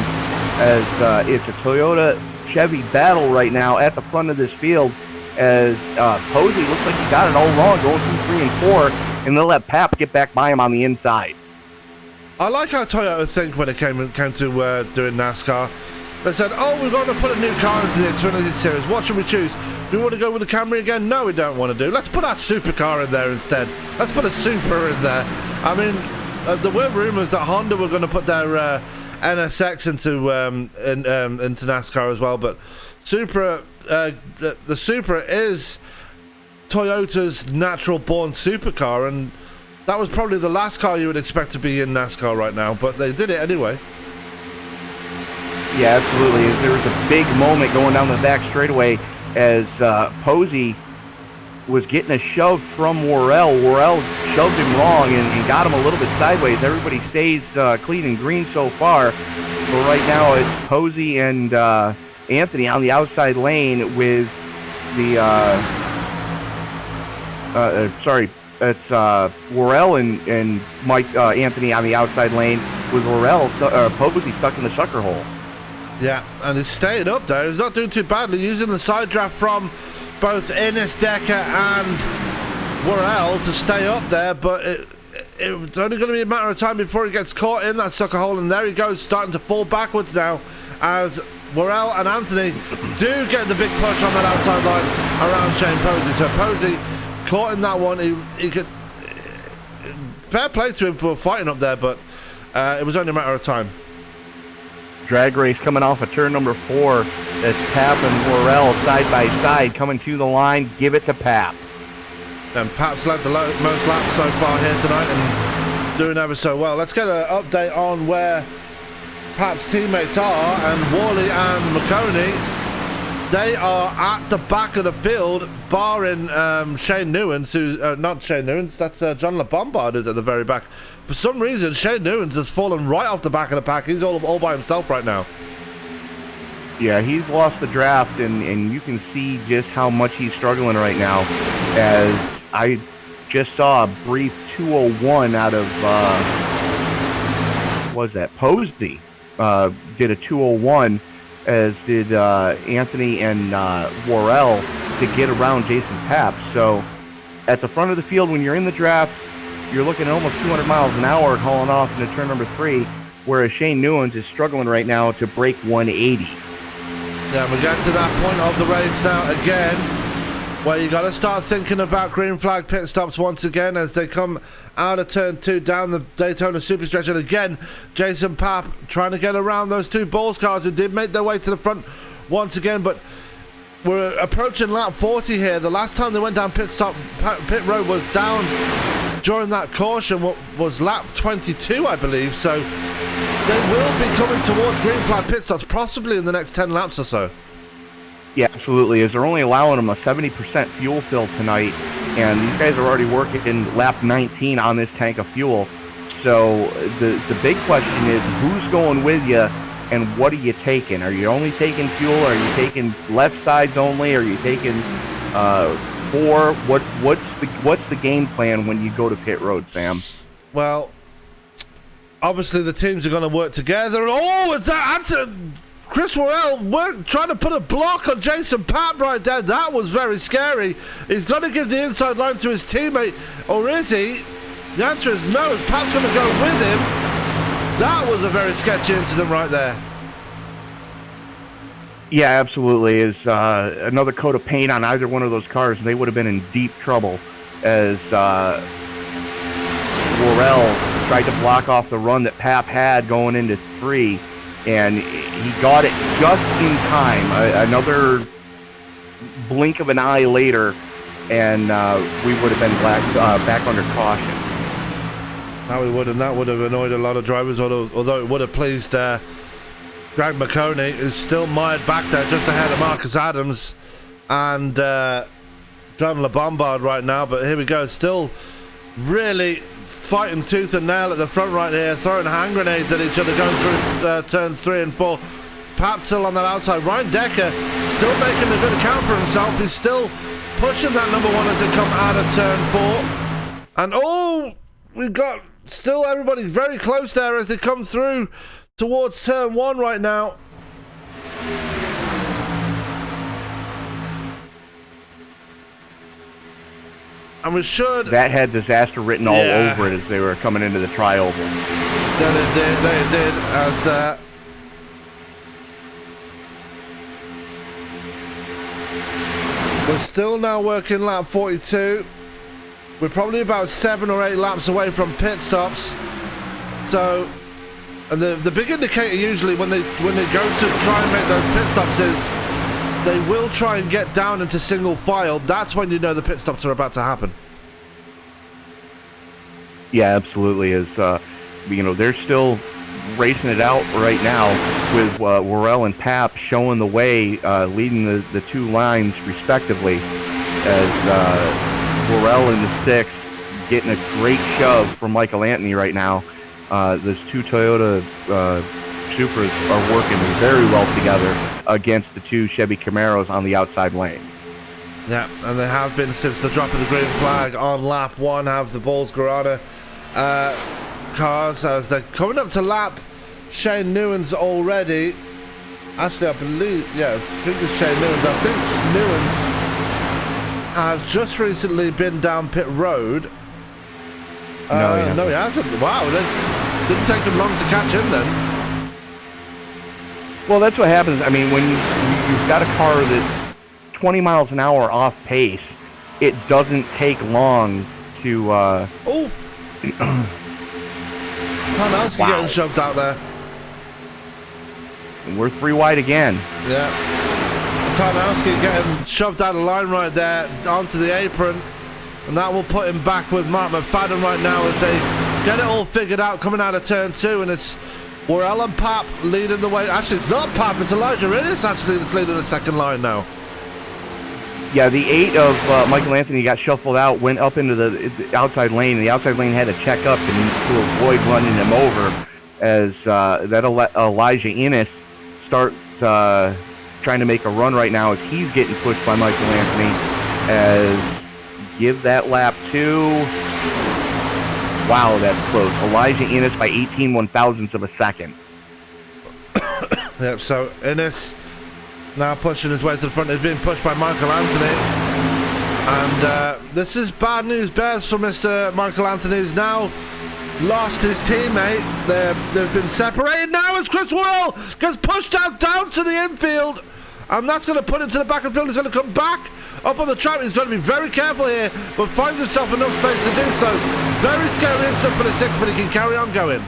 as it's a Toyota Chevy battle right now at the front of this field, as Posey looks like he got it all wrong going through 3 and 4, and they'll let Papp get back by him on the inside. I like how Toyota think when it came to doing NASCAR. They said, oh, we're going to put a new car into the Xfinity Series. What should we choose? Do we want to go with the Camry again? No, we don't want to do. Let's put our supercar in there instead. Let's put a Supra in there. I mean, there were rumors that Honda were going to put their NSX into NASCAR as well, but Supra, the Supra is Toyota's natural-born supercar, and that was probably the last car you would expect to be in NASCAR right now, but they did it anyway. Yeah, absolutely. There was a big moment going down the back straightaway as Posey was getting a shove from Worrell. Worrell shoved him wrong and got him a little bit sideways. Everybody stays clean and green so far. But right now it's Posey and Anthony on the outside lane with the... it's Worrell and Mike Anthony on the outside lane with Worrell, Posey stuck in the sucker hole. Yeah, and he's staying up there. He's not doing too badly, using the side draft from both Innes, Decker, and Worrell to stay up there, but it's only going to be a matter of time before he gets caught in that sucker hole, and there he goes, starting to fall backwards now, as Worrell and Anthony do get the big push on that outside line around Shane Posey. So Posey caught in that one. He could... Fair play to him for fighting up there, but it was only a matter of time. Drag race coming off of turn number 4 as Papp and Worrell side by side coming to the line. Give it to Papp. And Papp's led the most laps so far here tonight and doing ever so well. Let's get an update on where Papp's teammates are, and Worley and McConey they are at the back of the field, barring Shane Newens, who not Shane Newens, that's John LeBombard is at the very back. For some reason, Shane Newens has fallen right off the back of the pack. He's all by himself right now. Yeah, he's lost the draft, and you can see just how much he's struggling right now. As I just saw a brief 201 out of, what was that? Posey did a 201, as did Anthony and Worrell, to get around Jason Papp. So at the front of the field, when you're in the draft, you're looking at almost 200 miles an hour hauling off into turn number 3, whereas Shane Newens is struggling right now to break 180. Yeah, we're getting to that point of the race now again, where you got to start thinking about green flag pit stops once again as they come out of turn 2 down the Daytona Superstretch. And again, Jason Papp trying to get around those two Bulls cars who did make their way to the front once again, but we're approaching lap 40 here. The last time they went down pit road was down during that caution, what was lap 22, I believe. So they will be coming towards green flag pit stops possibly in the next 10 laps or so. Yeah, absolutely, as they're only allowing them a 70% fuel fill tonight, and these guys are already working in lap 19 on this tank of fuel. So the big question is, who's going with you, and what are you taking? Are you only taking fuel? Are you taking left sides only? Are you taking four? What's the game plan when you go to pit road, Sam? Well, obviously the teams are going to work together. Oh, is that Chris Worrell trying to put a block on Jason Papp right there? That was very scary. He's got to give the inside line to his teammate, or is he? The answer is no, as Papp's going to go with him. That was a very sketchy incident right there. Yeah, absolutely. Is another coat of paint on either one of those cars, and they would have been in deep trouble, as Worrell tried to block off the run that Papp had going into 3, and he got it just in time. Another blink of an eye later, and we would have been back under caution. Now we would, and that would have annoyed a lot of drivers, although it would have pleased Greg McConey, who's still mired back there just ahead of Marcus Adams and John LeBombard right now. But here we go, still really fighting tooth and nail at the front right here, throwing hand grenades at each other going through turns 3 and 4. Papp still on that outside. Ryan Decker still making a good account for himself. He's still pushing that number 1 as they come out of turn 4. And oh, we've got still everybody very close there as they come through towards turn 1 right now. And we should... That had disaster written all over it as they were coming into the trioval. They did, as... we're still now working lap 42. We're probably about 7 or 8 laps away from pit stops. So... And the big indicator usually when they go to try and make those pit stops is they will try and get down into single file. That's when you know the pit stops are about to happen. Yeah, absolutely. As they're still racing it out right now with Worrell and Papp showing the way, leading the two lines respectively. As Worrell in the 6th getting a great shove from Michael Anthony right now. Those two Toyota Supras are working very well together against the two Chevy Camaros on the outside lane. Yeah, and they have been since the drop of the green flag on lap 1, have the Bulls Guarana cars as they're coming up to lap Shane Newens already. Actually, I believe, I think it's Shane Newens. I think Newens has just recently been down pit road. No, he hasn't. Wow, it didn't take him long to catch him then. Well, that's what happens. I mean, when you've got a car that's 20 miles an hour off pace, it doesn't take long to... Karnowski getting shoved out there. And we're 3 wide again. Yeah. Karnowski getting shoved out of line right there onto the apron. And that will put him back with Mark McFadden right now as they get it all figured out coming out of turn 2. And it's Worrell and Pap leading the way. Actually, it's not Pap, it's Elijah Innes actually that's leading the second line now. Yeah, the 8 of Michael Anthony got shuffled out, went up into the outside lane, and the outside lane had to check up to avoid running him over as Elijah Innes starts trying to make a run right now as he's getting pushed by Michael Anthony. As give that lap to... Wow, that's close. Elijah Innes by 18 one-thousandths of a second. Yep, so Innes now pushing his way to the front. He's being pushed by Michael Anthony. And this is bad news bears for Mr. Michael Anthony. He's now lost his teammate. They've been separated now as Chris Worrell gets pushed out down to the infield. And that's going to put him to the back of the field. He's going to come back up on the track. He's going to be very careful here, but finds himself enough space to do so. Very scary instant for the 6, but he can carry on going.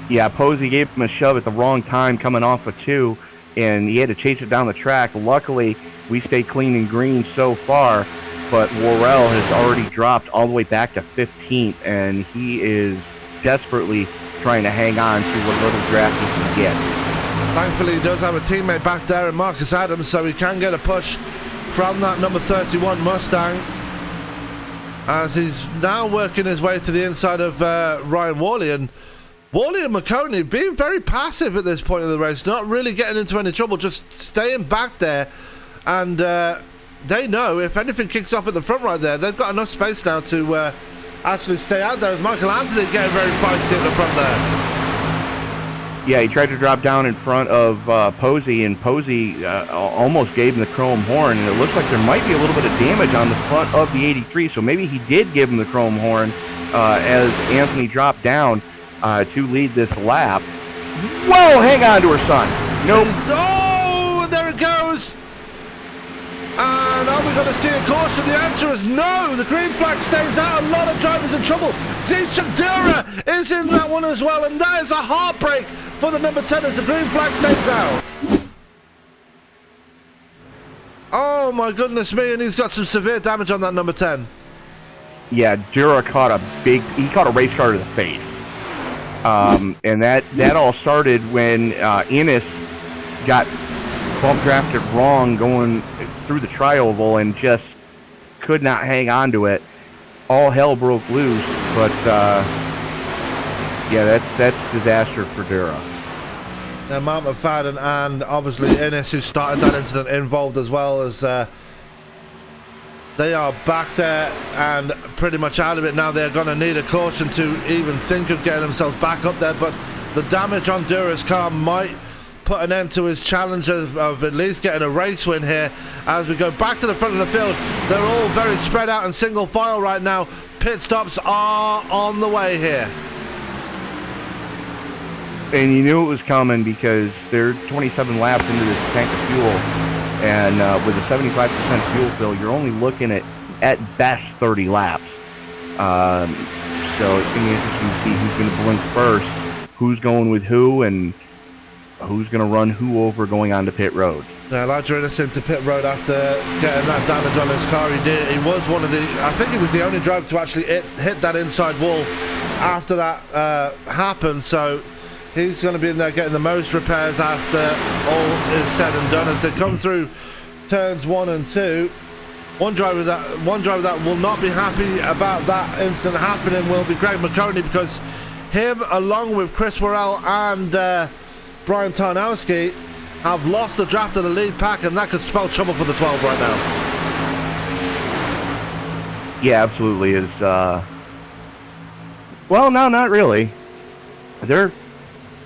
Yeah, Posey gave him a shove at the wrong time coming off of 2, and he had to chase it down the track. Luckily, we stayed clean and green so far, but Worrell has already dropped all the way back to 15th, and he is desperately trying to hang on to what little draft he can get. Thankfully, he does have a teammate back there in Marcus Adams, so he can get a push from that number 31 Mustang, as he's now working his way to the inside of Ryan Worley. And Worley and McConey being very passive at this point in the race, not really getting into any trouble, just staying back there. And they know if anything kicks off at the front right there, they've got enough space now to actually stay out there, as Michael Anthony getting very feisty at the front there. Yeah, he tried to drop down in front of Posey, and Posey almost gave him the chrome horn, and it looks like there might be a little bit of damage on the front of the 83, so maybe he did give him the chrome horn as Anthony dropped down to lead this lap. Whoa, hang on to her, son. Nope. Oh, there it goes. And are we going to see a caution? The answer is no. The green flag stays out. A lot of drivers in trouble. Zizek Dura is in that one as well, and that is a heartbreak for the number 10 as the green flag stays out. Oh my goodness me, and he's got some severe damage on that number 10. Yeah, Dura caught a race car to the face. And that all started when Innes got bump drafted wrong going through the tri-oval and just could not hang on to it. All hell broke loose, but yeah, that's disaster for Dura. Now, Mount McFadden and obviously Innes, who started that incident, involved as well, as they are back there and pretty much out of it now. They're going to need a caution to even think of getting themselves back up there, but the damage on Dura's car might put an end to his challenge of at least getting a race win here. As we go back to the front of the field, they're all very spread out in single file right now. Pit stops are on the way here. And you knew it was coming because they're 27 laps into this tank of fuel, and with a 75% fuel fill, you're only looking at best 30 laps. So it's going to be interesting to see who's going to blink first, who's going with who, and who's going to run who over going onto pit road. Elijah Innes into pit road after getting that damage on his car. He was one of the, I think he was the only driver to actually hit that inside wall after that happened. So he's going to be in there getting the most repairs after all is said and done. As they come through turns 1 and 2, one driver that will not be happy about that incident happening will be Greg McConey, because him, along with Chris Worrell and Brian Tarnowski, have lost the draft of the lead pack, and that could spell trouble for the 12 right now. Yeah, absolutely. Is well, no, not really. They're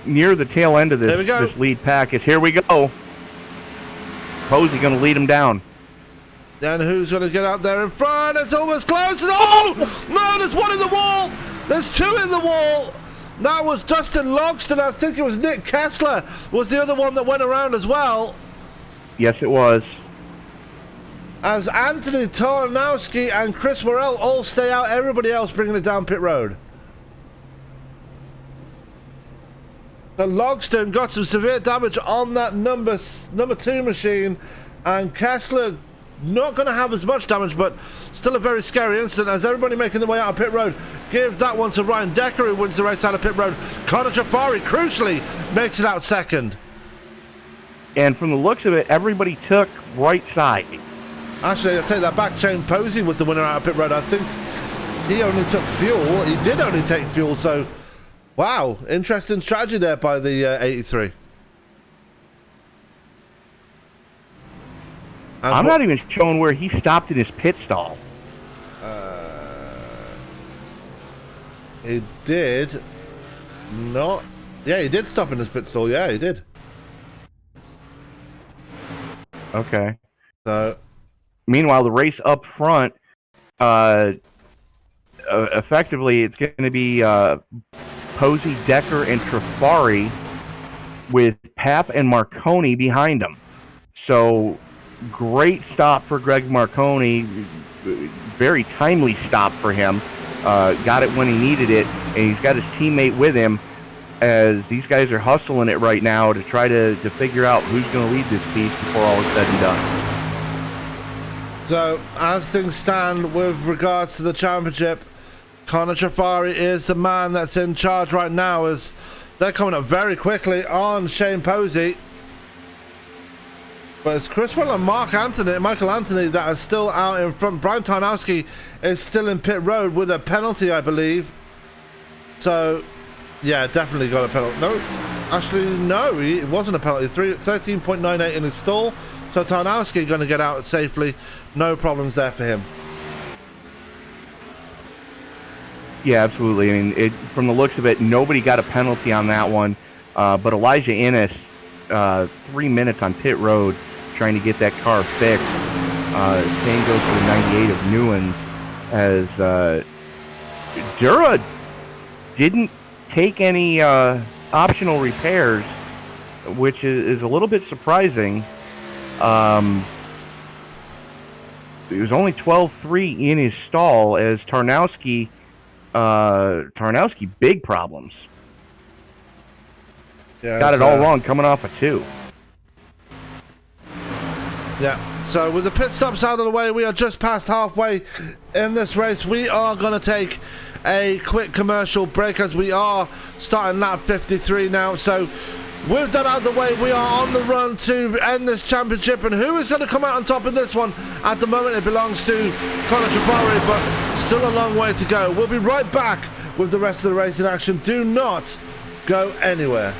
near the tail end of this lead pack. Here we go. Posey going to lead him down. And who's going to get out there in front? It's almost close. Oh! No, there's one in the wall. There's two in the wall. That was Dustin Logston. I think it was Nick Kessler was the other one that went around as well. Yes, it was. As Anthony Tarnowski and Chris Worrell all stay out, everybody else bringing it down pit road. So Logston got some severe damage on that number 2 machine, and Kessler not going to have as much damage, but still a very scary incident as everybody making their way out of pit road. Give that one to Ryan Decker, who wins the race out of pit road. Connor Jafari, crucially, makes it out second. And from the looks of it, everybody took right side. Actually, I'll take that back. Shane Posey was the winner out of pit road. I think he only took fuel. He did only take fuel, so wow, interesting strategy there by the 83. And I'm not even showing where he stopped in his pit stall. He did not. Yeah, he did stop in his pit stall. Yeah, he did. Okay. So, meanwhile, the race up front, effectively, it's going to be Posey, Decker, and Trafari with Pap and Marconi behind them. So, great stop for Greg Marconi. Very timely stop for him. Got it when he needed it, and he's got his teammate with him as these guys are hustling it right now to try to figure out who's going to lead this piece before all is said and done. So, as things stand with regards to the championship, Connor Trafari is the man that's in charge right now as they're coming up very quickly on Shane Posey. But it's Criswell and Michael Anthony that are still out in front. Brian Tarnowski is still in pit road with a penalty, I believe. So, yeah, definitely got a penalty. No, actually, no, it wasn't a penalty. 13.98 in his stall. So Tarnowski going to get out safely. No problems there for him. Yeah, absolutely. I mean, from the looks of it, nobody got a penalty on that one. But Elijah Innes, 3 minutes on pit road trying to get that car fixed. Same goes for the 98 of Newlands as Dura didn't take any optional repairs, which is a little bit surprising. It was only 12.3 in his stall as Tarnowski, big problems. Yeah, got it all wrong coming off a 2. Yeah, so with the pit stops out of the way, we are just past halfway in this race. We are going to take a quick commercial break as we are starting lap 53 now. So with that out of the way, we are on the run to end this championship. And who is going to come out on top in this one? At the moment, it belongs to Connor Trafari, but still a long way to go. We'll be right back with the rest of the race in action. Do not go anywhere.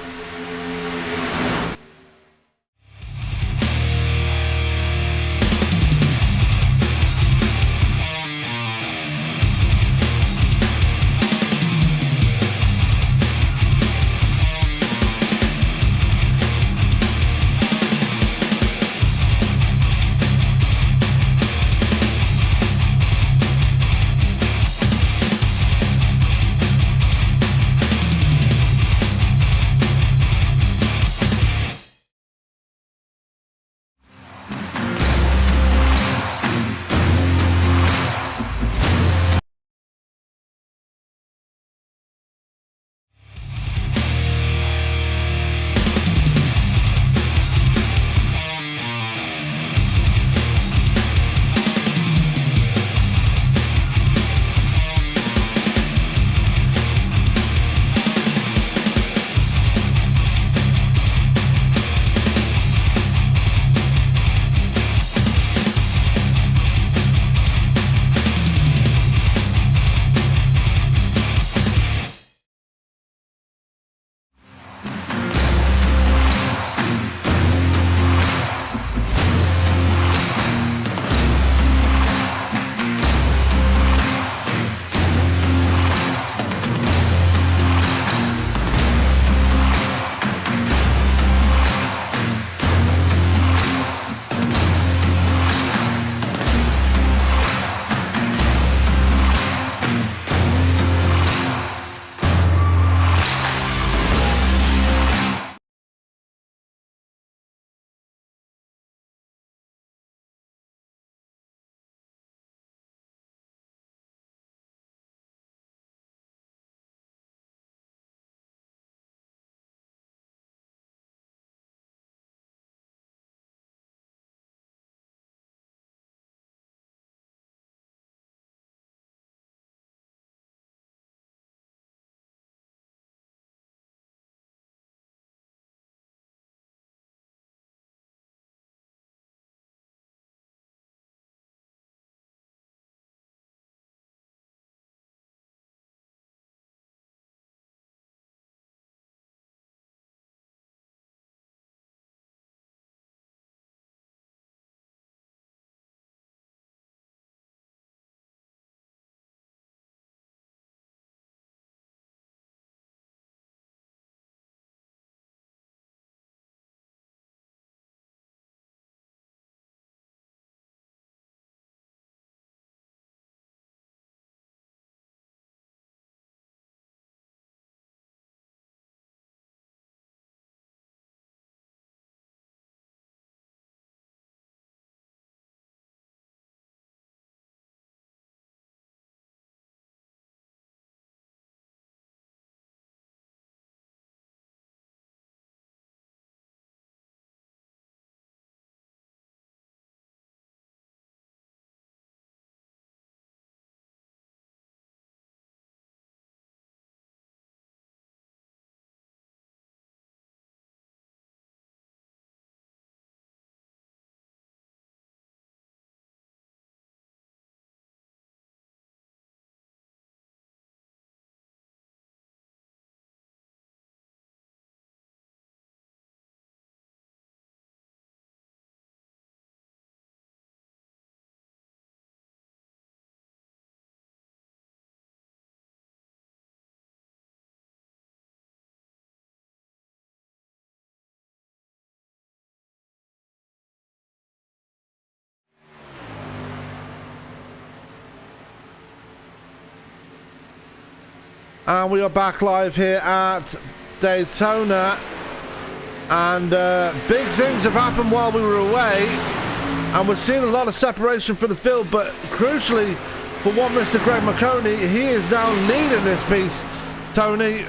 And we are back live here at Daytona. And big things have happened while we were away. And we're seeing a lot of separation for the field. But crucially, for one Mr. Greg McConey, he is now leading this piece. Tony,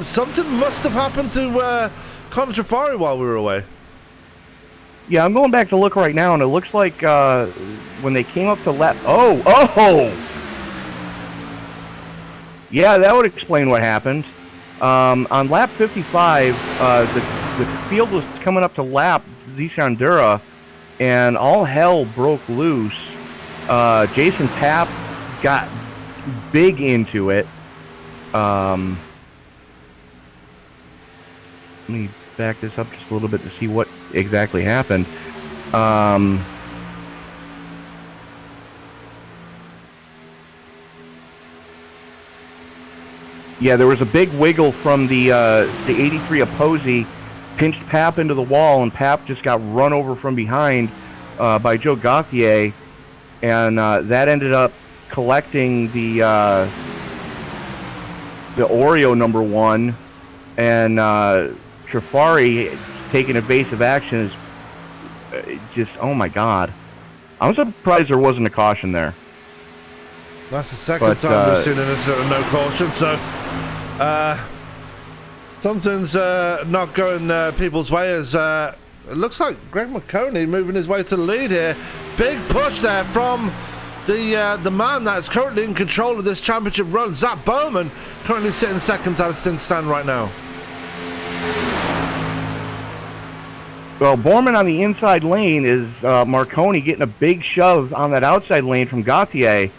something must have happened to Conor Trafari while we were away. Yeah, I'm going back to look right now, and it looks like when they came up to lap... Oh! Yeah, that would explain what happened. On lap 55, the field was coming up to lap Zichandura, and all hell broke loose. Jason Papp got big into it. Let me back this up just a little bit to see what exactly happened. Yeah, there was a big wiggle from the 83 Apposi, pinched Papp into the wall, and Papp just got run over from behind by Joe Gauthier, and that ended up collecting the Oreo number 1, and Trafari taking evasive action is just, oh my God. I'm surprised there wasn't a caution there. That's the second time we've seen a no caution, so something's not going people's way as it looks like Greg McConey moving his way to the lead here. Big push there from the man that's currently in control of this championship run, Zach Bowman, currently sitting second as things stand right now. Well, Borman on the inside lane is Marconi getting a big shove on that outside lane from Gauthier.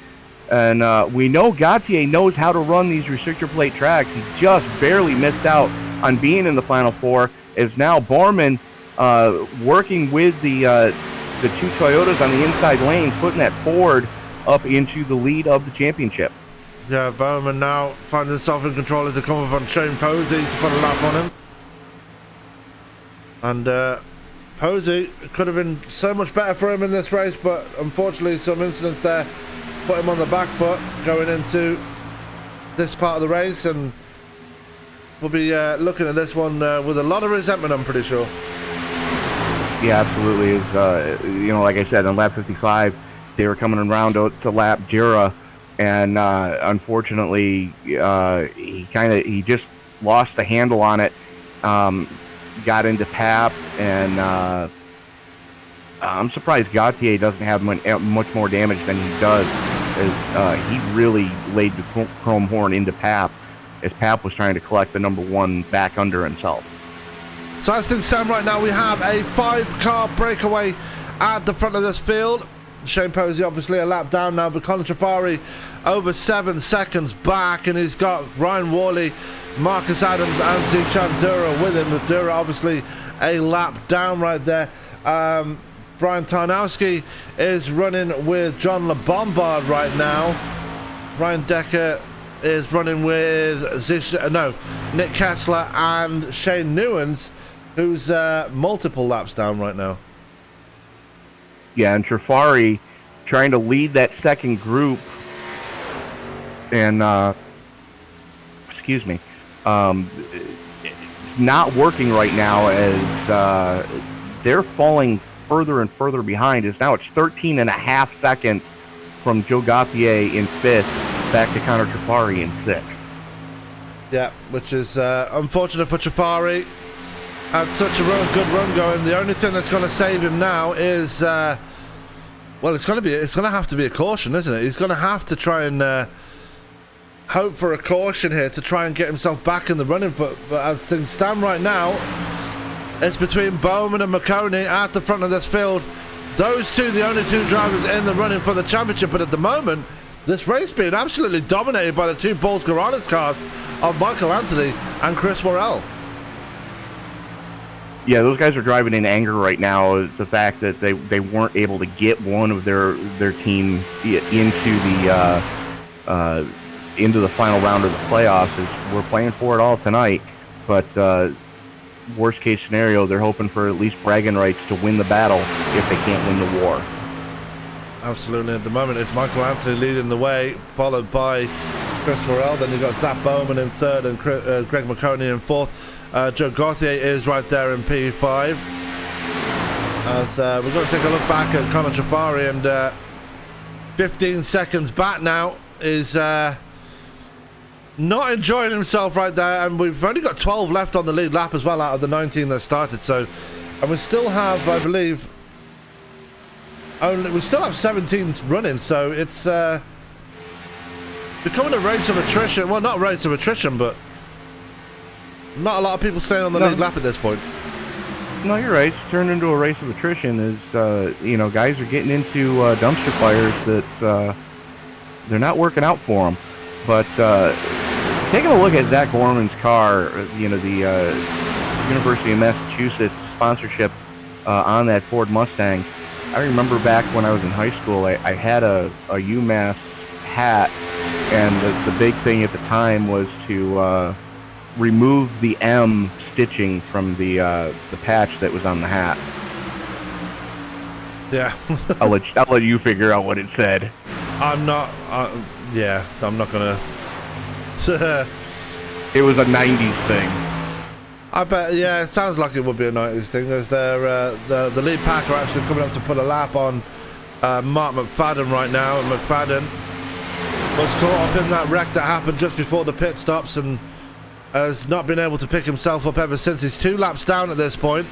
And we know Gauthier knows how to run these restrictor plate tracks. He just barely missed out on being in the Final Four. Is now Borman working with the two Toyotas on the inside lane, putting that Ford up into the lead of the championship. Yeah, Bowman now finds himself in control as they come up on Shane Posey to put a lap on him. And Posey could have been so much better for him in this race, but unfortunately some incidents there put him on the back foot going into this part of the race, and we'll be looking at this one with a lot of resentment, I'm pretty sure. Yeah, absolutely. Is like I said, on lap 55, they were coming around to lap Jura, and unfortunately, he just lost the handle on it. Got into Papp, and I'm surprised Gauthier doesn't have much more damage than he does, as he really laid the chrome horn into Papp, as Papp was trying to collect the number 1 back under himself. So as things stand right now, we have a 5-car breakaway at the front of this field. Shane Posey obviously a lap down now, but Conor Trafari over 7 seconds back, and he's got Ryan Worley, Marcus Adams and Zichandura with him, with Dura obviously a lap down right there. Brian Tarnowski is running with John LeBombard right now. Ryan Decker is running with Nick Kessler and Shane Newens, who's multiple laps down right now. Yeah, and Trafari trying to lead that second group, and it's not working right now, as they're falling further and further behind. It's 13.5 seconds from Joe Gauthier in 5th back to Conor Trafari in 6th. Yeah, which is unfortunate for Trafari. Had such a good run going. The only thing that's going to save him now is it's going to have to be a caution, isn't it? He's going to have to try and hope for a caution here to try and get himself back in the running. But as things stand right now, it's between Bowman and McConey at the front of this field. Those two, the only two drivers in the running for the championship. But at the moment, this race being absolutely dominated by the two Bulls Corrales cars of Michael Anthony and Chris Worrell. Yeah, those guys are driving in anger right now. It's the fact that they weren't able to get one of their team into the final round of the playoffs. As we're playing for it all tonight, but worst case scenario, they're hoping for at least bragging rights to win the battle if they can't win the war. Absolutely. At the moment, it's Michael Anthony leading the way, followed by Chris Farrell. Then you've got Zach Bowman in third and Greg McConey in fourth. Joe Gauthier is right there in P5. As we're going to take a look back at Conor Trafari, and 15 seconds back now is not enjoying himself right there, and we've only got 12 left on the lead lap as well out of the 19 that started. So, and we still have, I believe, we still have 17 running. So it's becoming a race of attrition. Well, not a race of attrition, but not a lot of people staying on the lead lap at this point. No, you're right. It's turned into a race of attrition as, guys are getting into dumpster fires that they're not working out for them. But taking a look at Zach Borman's car, the University of Massachusetts sponsorship on that Ford Mustang, I remember back when I was in high school, I had a UMass hat, and the big thing at the time was to remove the M stitching from the patch that was on the hat. Yeah. I'll let you figure out what it said. I'm not gonna. It was a 90s thing. I bet. Yeah, it sounds like it would be a 90s thing. As the lead pack are actually coming up to put a lap on Mark McFadden right now, and McFadden was caught up in that wreck that happened just before the pit stops, and has not been able to pick himself up ever since. He's 2 laps down at this point,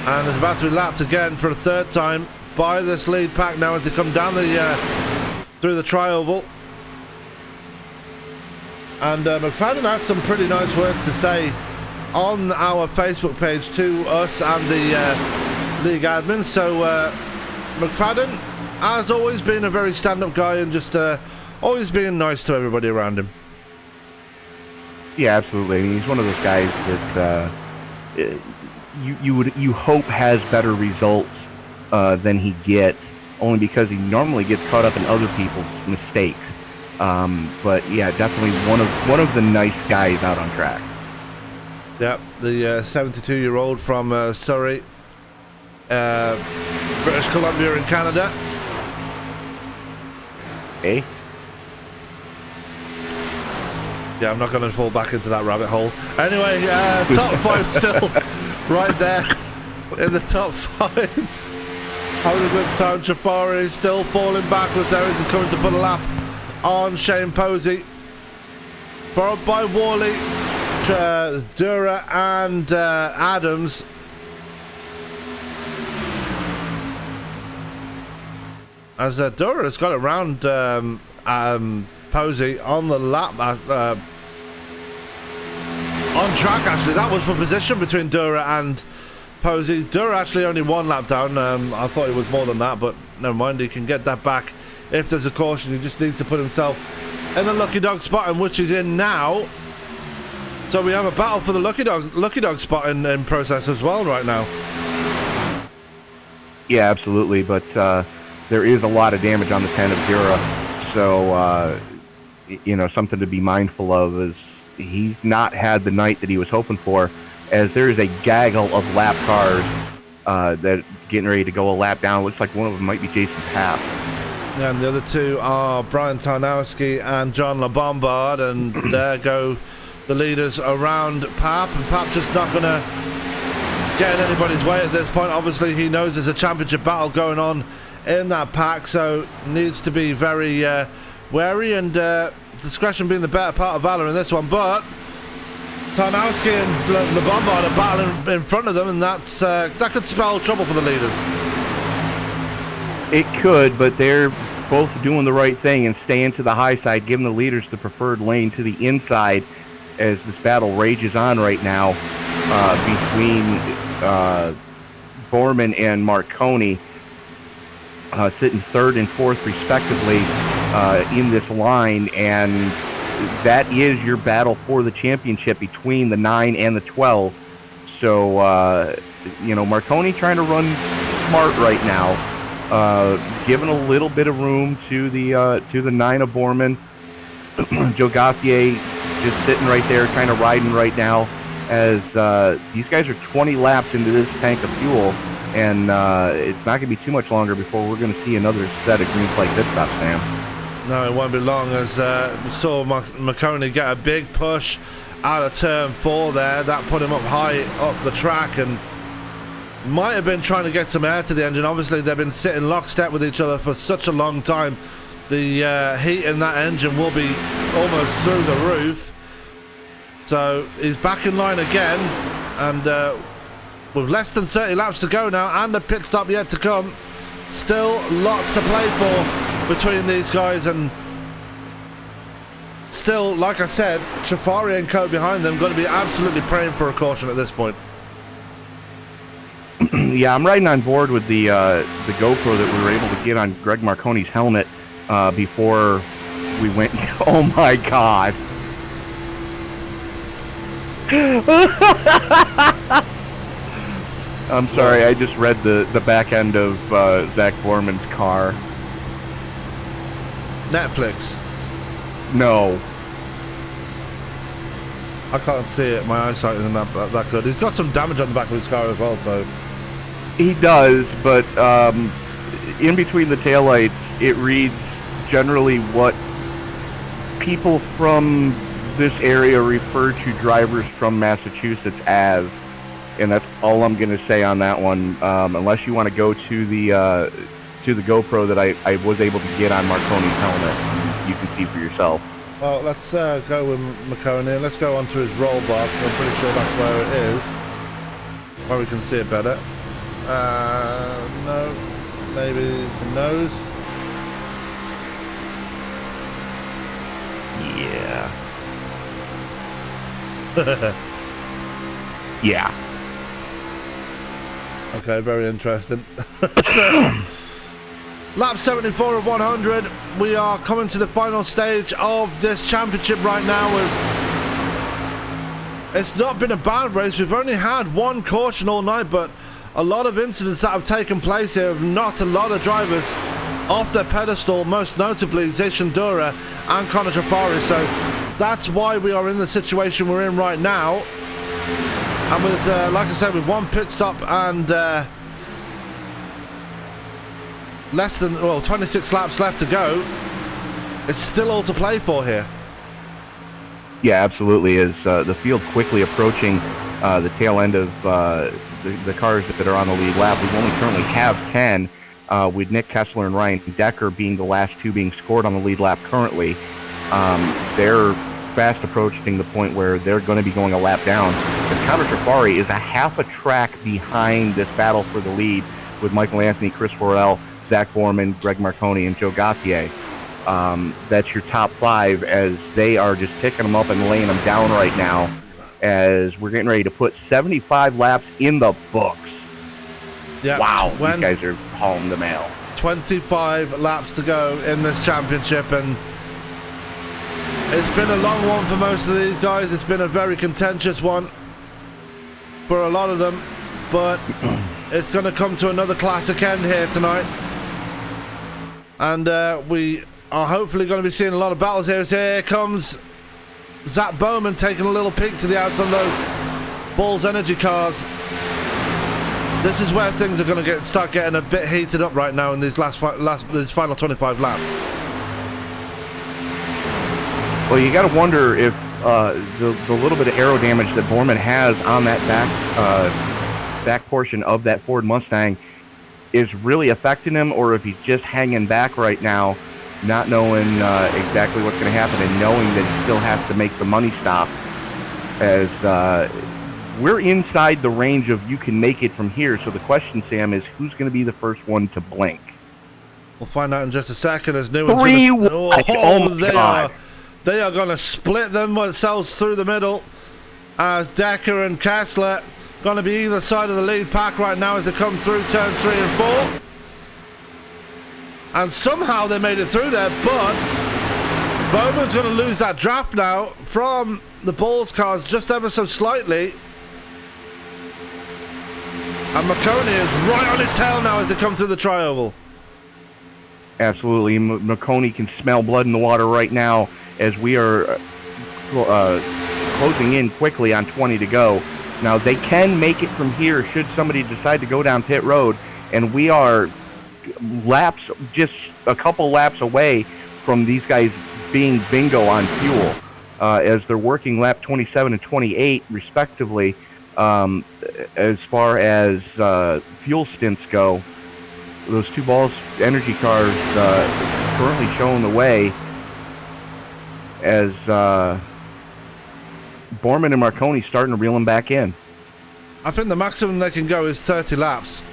and is about to be lapped again for a third time by this lead pack now as they come down through the tri-oval. And McFadden had some pretty nice words to say on our Facebook page to us and the league admin. So McFadden has always been a very stand-up guy, and just always being nice to everybody around him. Yeah, absolutely. I mean, he's one of those guys that you hope has better results than he gets, only because he normally gets caught up in other people's mistakes. But yeah, definitely one of the nice guys out on track. Yep, the 72-year-old from Surrey, British Columbia in Canada. Hey. Yeah, I'm not going to fall back into that rabbit hole. Anyway, top 5 still right there in the top 5. Having a good time. Trafari still falling backwards there as he's coming to put a lap on Shane Posey. Followed by Worley, Dura and Adams. As Dura has got around Posey on the lap, on track actually. That was for position between Dura and Posey. Dura actually only 1 lap down. I thought it was more than that, but never mind. He can get that back if there's a caution. He just needs to put himself in the lucky dog spot, in which he's in now. So we have a battle for the lucky dog spot in process as well right now. Yeah, absolutely. But there is a lot of damage on the 10 of Dura, so something to be mindful of is he's not had the night that he was hoping for, as there is a gaggle of lap cars that getting ready to go a lap down. Looks like one of them might be Jason Papp. Yeah, and the other 2 are Brian Tarnowski and John LeBombard, and there go the leaders around Papp, and Papp just not going to get in anybody's way at this point. Obviously, he knows there's a championship battle going on in that pack, so needs to be very wary, and discretion being the better part of valor in this one. But Tarnowski and LeBombard are battling in front of them, and that could spell trouble for the leaders. It could, but they're both doing the right thing and staying to the high side, giving the leaders the preferred lane to the inside as this battle rages on right now between Borman and Marconi, sitting 3rd and 4th respectively in this line, and that is your battle for the championship between the 9 and the 12. So Marconi trying to run smart right now, giving a little bit of room to the 9 of Borman. Joe Gauthier just sitting right there, kind of riding right now, as these guys are 20 laps into this tank of fuel, and it's not going to be too much longer before we're going to see another set of green flag pit stops, Sam. No, it won't be long as we saw McConey get a big push out of turn 4 there. That put him up high up the track and might have been trying to get some air to the engine. Obviously, they've been sitting lockstep with each other for such a long time. The heat in that engine will be almost through the roof. So he's back in line again, and with less than 30 laps to go now and a pit stop yet to come, still lots to play for between these guys, and still, like I said, Trafari and Co behind them going to be absolutely praying for a caution at this point. Yeah, I'm riding on board with the GoPro that we were able to get on Greg Marconi's helmet before we went. Oh my God. I'm sorry, I just read the back end of Zach Borman's car. Netflix. No. I can't see it. My eyesight isn't that good. He's got some damage on the back of his car as well, so. He does, but in between the taillights, it reads generally what people from this area refer to drivers from Massachusetts as, and that's all I'm going to say on that one. Unless you want to go to the GoPro that I was able to get on Marconi's helmet, you can see for yourself. Well, let's go with McConey. Let's go onto his roll bar. I'm pretty sure that's where it is, where we can see it better. No, maybe the nose. Yeah. Yeah. Okay, very interesting. Lap 74 of 100. We are coming to the final stage of this championship right now. It's not been a bad race. We've only had one caution all night, but a lot of incidents that have taken place here have knocked a lot of drivers off their pedestal, most notably Zeshandura and Connor Trafari. So that's why we are in the situation we're in right now. And with, like I said, with one pit stop and less than, 26 laps left to go, it's still all to play for here. Yeah, absolutely. As the field quickly approaching the tail end of the cars that are on the lead lap, we only currently have 10, with Nick Kessler and Ryan Decker being the last two being scored on the lead lap currently. They're fast approaching the point where they're going to be going a lap down, as Connor Trafari is a half a track behind this battle for the lead with Michael Anthony, Chris Worrell, Zach Borman, Greg Marconi, and Joe Gauthier. That's your top five, as they are just picking them up and laying them down right now, as we're getting ready to put 75 laps in the books. Yeah, wow, these guys are hauling the mail. 25 laps to go in this championship, and it's been a long one for most of these guys. It's been a very contentious one for a lot of them, but it's going to come to another classic end here tonight, and we are hopefully going to be seeing a lot of battles here. So here comes Zach Bowman taking a little peek to the outs on those Balls Energy cars. This is where things are going to start getting a bit heated up right now in these this final 25 laps. Well, you got to wonder if the little bit of aero damage that Borman has on that back portion of that Ford Mustang is really affecting him, or if he's just hanging back right now, not knowing exactly what's going to happen, and knowing that he still has to make the money stop, as we're inside the range of you can make it from here. So the question, Sam, is who's going to be the first one to blink? We'll find out in just a second. As new they are going to split themselves through the middle, as Decker and Kessler going to be either side of the lead pack right now as they come through turns 3 and 4. And somehow they made it through there, but Bowman's going to lose that draft now from the Balls cars just ever so slightly. And McConey is right on his tail now as they come through the tri-oval. Absolutely. McConey can smell blood in the water right now as we are closing in quickly on 20 to go. Now, they can make it from here should somebody decide to go down pit road, and we are just a couple laps away from these guys being bingo on fuel as they're working lap 27 and 28 respectively. As far as fuel stints go, those two Balls energy cars currently showing the way as Borman and Marconi starting to reel them back in. I think the maximum they can go is 30 laps,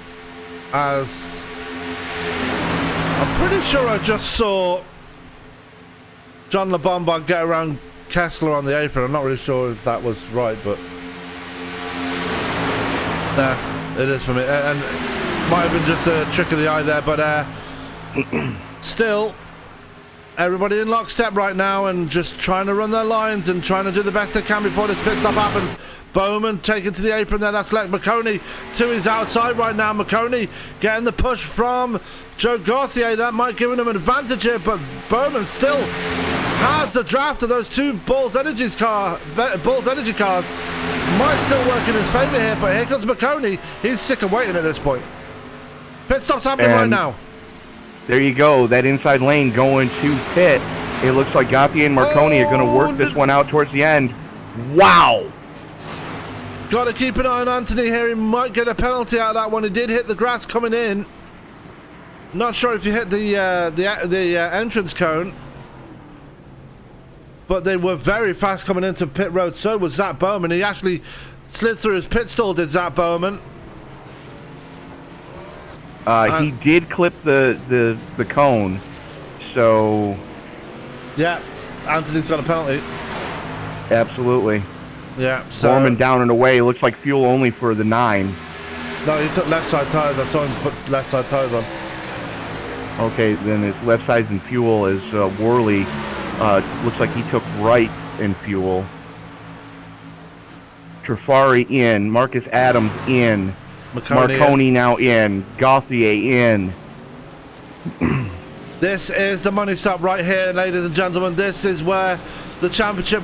as I'm pretty sure I just saw John LeBombard get around Kessler on the apron. I'm not really sure if that was right, but it is for me, and might have been just a trick of the eye there, but still, everybody in lockstep right now and just trying to run their lines and trying to do the best they can before this pit stop happens. Bowman taken to the apron there. That's left McConey to his outside right now. McConey getting the push from Joe Gauthier. That might give him an advantage here, but Bowman still has the draft of those two Bulls Energy cars. Might still work in his favor here, but here comes McConey. He's sick of waiting at this point. Pit stop's happening right now. There you go. That inside lane going to pit. It looks like Gauthier and Marconi are going to work this one out towards the end. Wow. Got to keep an eye on Anthony here. He might get a penalty out of that one. He did hit the grass coming in. Not sure if he hit the entrance cone, but they were very fast coming into pit road. So was Zach Bowman. He actually slid through his pit stall, did Zach Bowman. He did clip the cone, so yeah, Anthony's got a penalty. Absolutely. Yeah, so Borman down and away. Looks like fuel only for the 9. No, he took left side tires. I saw him put left side tires on. Okay, then it's left sides and fuel as Worley looks like he took right in fuel. Trafari in, Marcus Adams in, Marconi now in, Gauthier in. This is the money stop right here, ladies and gentlemen. This is where the championship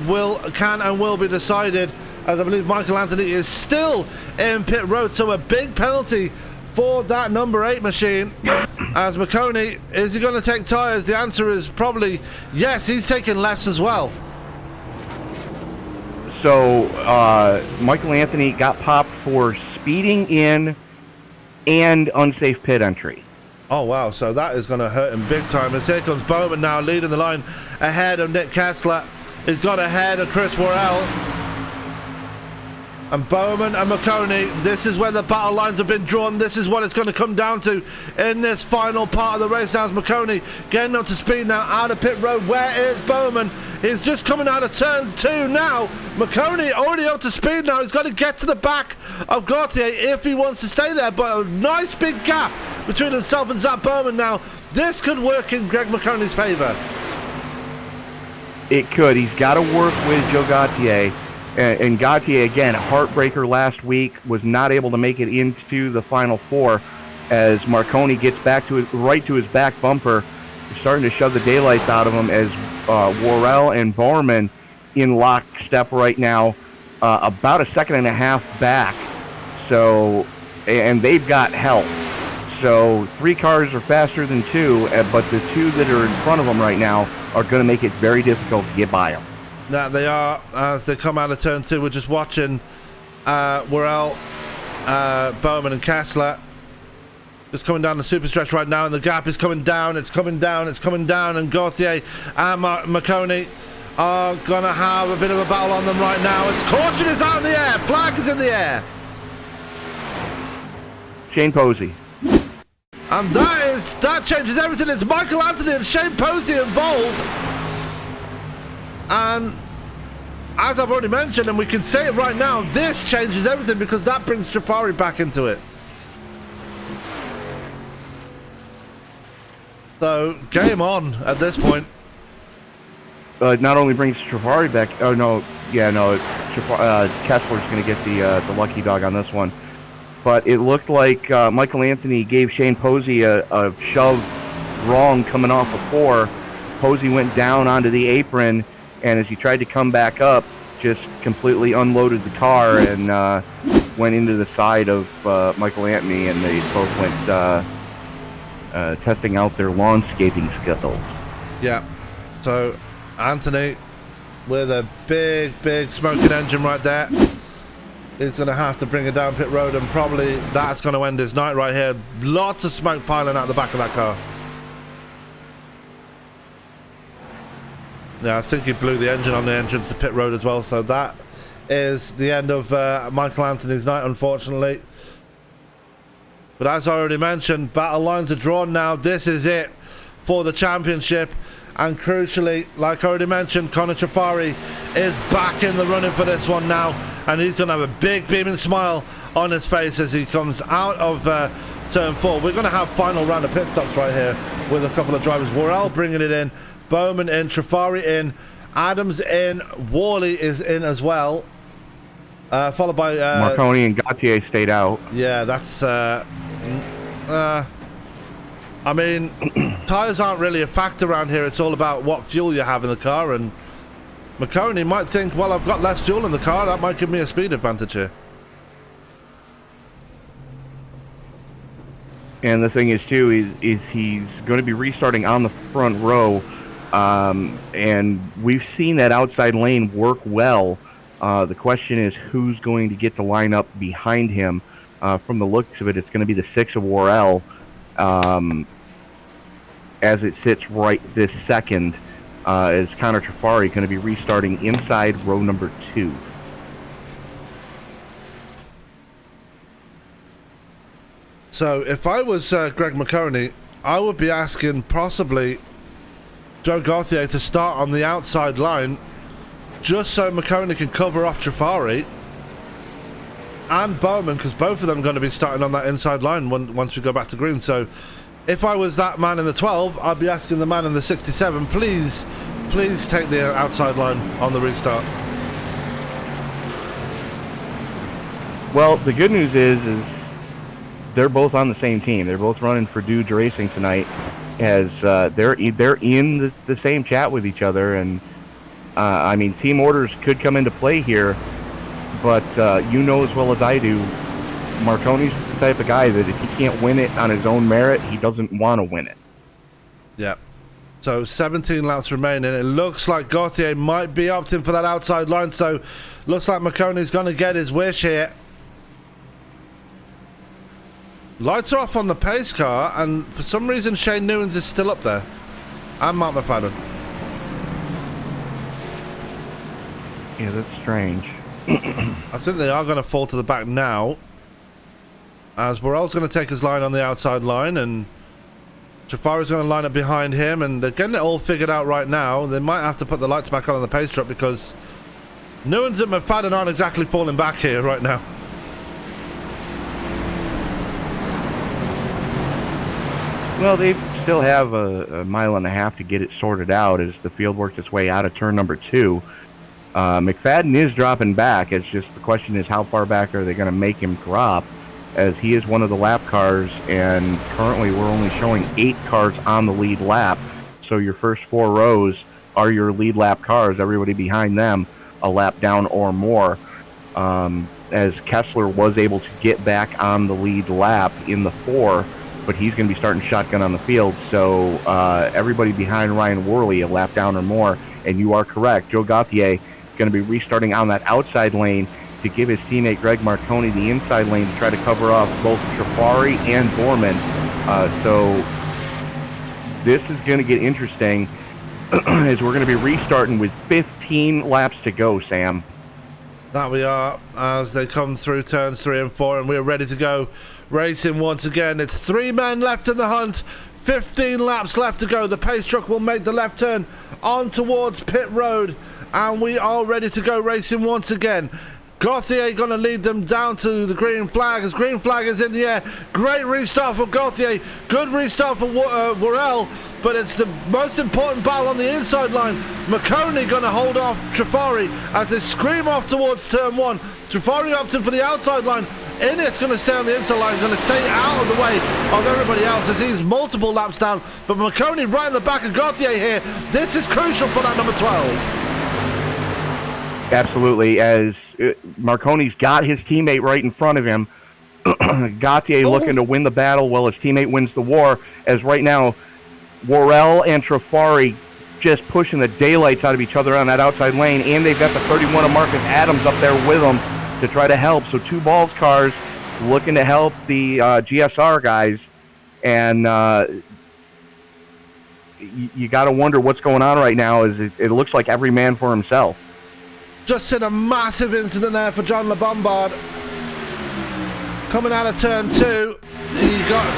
can and will be decided, as I believe Michael Anthony is still in pit road. So a big penalty for that number 8 machine. As McConey, is he going to take tires? The answer is probably yes. He's taking lefts as well. So Michael Anthony got popped for speeding in and unsafe pit entry. Oh wow, so that is going to hurt him big time. As here comes Bowman now leading the line ahead of Nick Kessler. He's got ahead of Chris Worrell. And Bowman and McConey, this is where the battle lines have been drawn. This is what it's going to come down to in this final part of the race. Now it's McConey getting up to speed now out of pit road. Where is Bowman? He's just coming out of turn 2 now. McConey already up to speed now. He's got to get to the back of Gauthier if he wants to stay there. But a nice big gap between himself and Zach Bowman now. This could work in Greg McConey's favor. It could. He's got to work with Joe Gauthier. And Gauthier, again, a heartbreaker last week, was not able to make it into the Final Four as Marconi gets back to right to his back bumper. He's starting to shove the daylights out of him as Worrell and Borman in lockstep right now, about a second and a half back. So, and they've got help. So 3 cars are faster than 2, but the 2 that are in front of them right now are going to make it very difficult to get by them. That they are, as they come out of turn 2. We're just watching Worrell, Bowman and Kessler just coming down the super stretch right now, and the gap is coming down, it's coming down, and Gauthier and McConey are going to have a bit of a battle on them right now. It's caution is out in the air, flag is in the air. Shane Posey. And that changes everything. It's Michael Anthony and Shane Posey involved. And as I've already mentioned, and we can say it right now, this changes everything because that brings Trafari back into it. So, game on at this point. Not only brings Trafari back, Kessler's going to get the lucky dog on this one. But it looked like Michael Anthony gave Shane Posey a shove wrong coming off of 4. Posey went down onto the apron, and as he tried to come back up, just completely unloaded the car and went into the side of Michael Anthony, and they both went testing out their lawn skating skills. Yeah, So Anthony with a big smoking engine right there. He's going to have to bring it down pit road, and probably that's going to end his night right here. Lots of smoke piling out the back of that car. Yeah, I think he blew the engine on the entrance to pit road as well. So that is the end of Michael Anthony's night, unfortunately. But as I already mentioned, battle lines are drawn now. This is it for the championship. And crucially, like I already mentioned, Connor Trafari is back in the running for this one now. And he's going to have a big beaming smile on his face as he comes out of turn 4. We're going to have final round of pit stops right here with a couple of drivers. Worrell bringing it in, Bowman in, Trafari in, Adams in, Worley is in as well. Followed by... Marconi and Gautier stayed out. Yeah, that's... I mean, tyres aren't really a factor around here. It's all about what fuel you have in the car, and McConey might think, well, I've got less fuel in the car, that might give me a speed advantage here. And the thing is, too, is he's going to be restarting on the front row, and we've seen that outside lane work well. The question is, who's going to get to line up behind him? From the looks of it, it's going to be the 6 of Worrell. As it sits right this second, is Connor Trafari going to be restarting inside row number 2. So if I was Greg McConey, I would be asking possibly Joe Gauthier to start on the outside line, just so McConey can cover off Trafari and Bowman, because both of them are going to be starting on that inside line once we go back to green. So if I was that man in the 12, I'd be asking the man in the 67, please take the outside line on the restart. Well, the good news is they're both on the same team. They're both running for Dudes Racing tonight, as they're in the same chat with each other. And I mean, team orders could come into play here, but you know as well as I do, Marconi's the type of guy that if he can't win it on his own merit, he doesn't want to win it. Yeah. So 17 laps remaining. It looks like Gauthier might be opting for that outside line. So looks like McConey's going to get his wish here. Lights are off on the pace car, and for some reason Shane Newens is still up there. And Mark McFadden. Yeah, that's strange. I think they are going to fall to the back now, as Worrell's going to take his line on the outside line, and Trafari's going to line up behind him, and they're getting it all figured out right now. They might have to put the lights back on the pace truck, because Newens and McFadden aren't exactly falling back here right now. Well, they still have a mile and a half to get it sorted out as the field works its way out of turn number 2. McFadden is dropping back. It's just the question is, how far back are they going to make him drop, as he is one of the lap cars, and currently we're only showing 8 cars on the lead lap. So your first 4 rows are your lead lap cars. Everybody behind them a lap down or more. As Kessler was able to get back on the lead lap in the 4, but he's going to be starting shotgun on the field. So everybody behind Ryan Worley a lap down or more. And you are correct, Joe Gauthier going to be restarting on that outside lane to give his teammate Greg Marconi the inside lane to try to cover off both Trafari and Borman. So this is going to get interesting as we're going to be restarting with 15 laps to go, Sam. That we are, as they come through turns 3 and 4, and we're ready to go racing once again. It's 3 men left in the hunt, 15 laps left to go. The pace truck will make the left turn on towards pit road, and we are ready to go racing once again. Gauthier going to lead them down to the green flag, as green flag is in the air. Great restart for Gauthier, good restart for Worrell, but it's the most important battle on the inside line. McConey going to hold off Trafari as they scream off towards turn 1. Trafari opting for the outside line. Innes going to stay on the inside line, going to stay out of the way of everybody else as he's multiple laps down, but McConey right in the back of Gauthier here. This is crucial for that number 12. Absolutely, as Marconi's got his teammate right in front of him. Gauthier looking to win the battle while his teammate wins the war, as right now Worrell and Trafari just pushing the daylights out of each other on that outside lane, and they've got the 31 of Marcus Adams up there with them to try to help. So 2 balls cars looking to help the GSR guys, and you got to wonder what's going on right now. Is it looks like every man for himself. Just in a massive incident there for John LeBombard. Coming out of turn 2, he got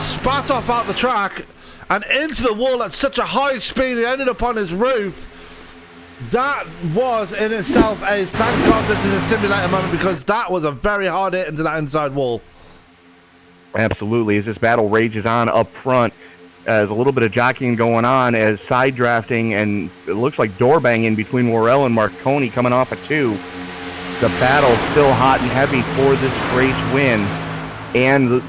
spat off out the track and into the wall at such a high speed he ended up on his roof. That was in itself a thank God this is a simulator moment, because that was a very hard hit into that inside wall. Absolutely. As this battle rages on up front, there's a little bit of jockeying going on as side drafting, and it looks like door banging between Worrell and Marconi coming off of 2. The battle still hot and heavy for this race win and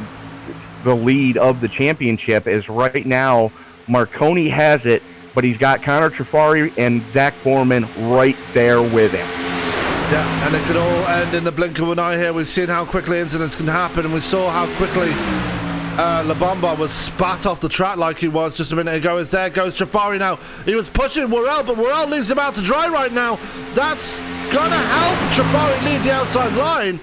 the lead of the championship, is right now Marconi has it, but he's got Connor Trafari and Zach Borman right there with him. Yeah, and it could all end in the blink of an eye here. We've seen how quickly incidents can happen, and we saw how quickly LeBombard was spat off the track like he was just a minute ago. As there goes Trafari now. He was pushing Worrell, but Worrell leaves him out to dry right now. That's going to help Trafari lead the outside line,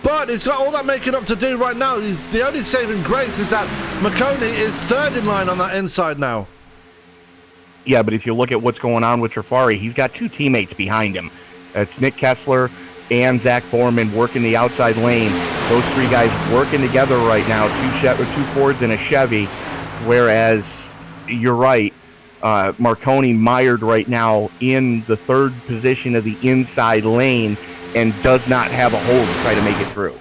but he's got all that making up to do right now. The only saving grace is that McConey is third in line on that inside now. Yeah, but if you look at what's going on with Trafari, he's got 2 teammates behind him. It's Nick Kessler and Zach Borman working the outside lane. Those 3 guys working together right now, 2 Fords and a Chevy, whereas you're right, Marconi mired right now in the 3rd position of the inside lane and does not have a hold to try to make it through.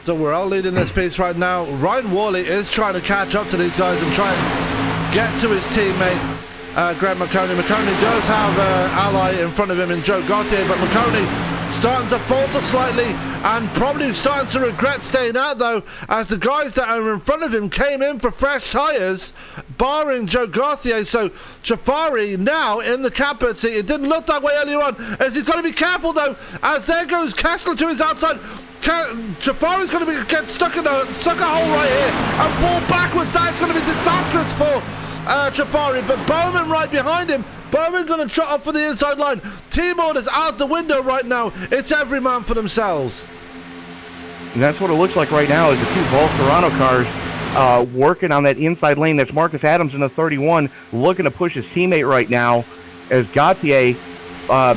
So we're all leading this piece right now. Ryan Worley is trying to catch up to these guys and try and get to his teammate, Greg McConey. McConey does have an ally in front of him in Joe Gauthier, but McConey starting to falter slightly and probably starting to regret staying out, though, as the guys that are in front of him came in for fresh tyres, barring Joe Gauthier. So Trafari now in the catbird seat. It didn't look that way earlier on, as he's got to be careful, though, as there goes Kessler to his outside. Trafari's going to get stuck in the sucker hole right here and fall backwards. That's going to be disastrous for Trafari, but Bowman right behind him. Bowman going to trot up for the inside line. Team orders out the window right now. It's every man for themselves. And that's what it looks like right now, is the 2 Toronto cars working on that inside lane. That's Marcus Adams in the 31 looking to push his teammate right now, as Gauthier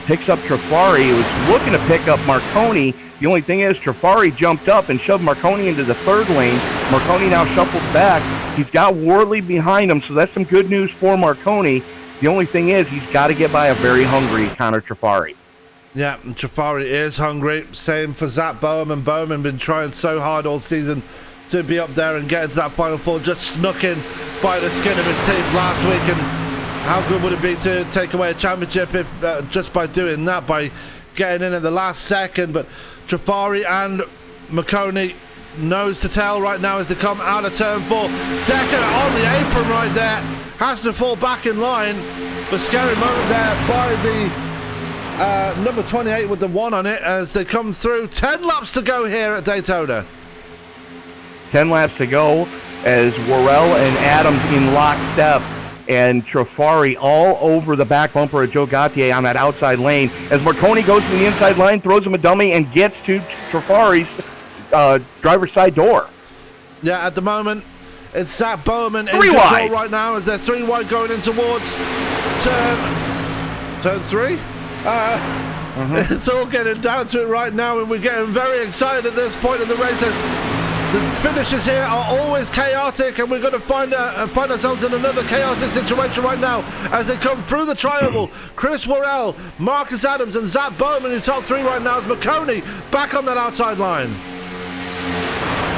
picks up Trafari. He was looking to pick up Marconi. The only thing is Trafari jumped up and shoved Marconi into the 3rd lane. Marconi now shuffled back. He's got Worley behind him, so that's some good news for Marconi. The only thing is he's got to get by a very hungry Connor Trafari. Yeah, and Trafari is hungry. Same for Zach Bowman. Bowman been trying so hard all season to be up there and get into that Final Four. Just snuck in by the skin of his teeth last week. And how good would it be to take away a championship if just by doing that, by getting in at the last second? But Trafari and McConey nose to tail right now as they come out of turn 4. Decker on the apron right there, has to fall back in line. The scary moment there by the number 28 with the 1 on it as they come through. 10 laps to go here at Daytona. 10 laps to go as Worrell and Adams in lockstep, and Trafari all over the back bumper of Joe Gauthier on that outside lane as Marconi goes to the inside line, throws him a dummy, and gets to Trafari's driver's side door. Yeah, at the moment, it's Zach Bowman in control right now as they're 3 wide going in towards turn 3. It's all getting down to it right now, and we're getting very excited at this point in the race. The finishes here are always chaotic, and we're going to find ourselves in another chaotic situation right now as they come through the triangle. Chris Worrell, Marcus Adams, and Zach Bowman in top 3 right now as McConey back on that outside line.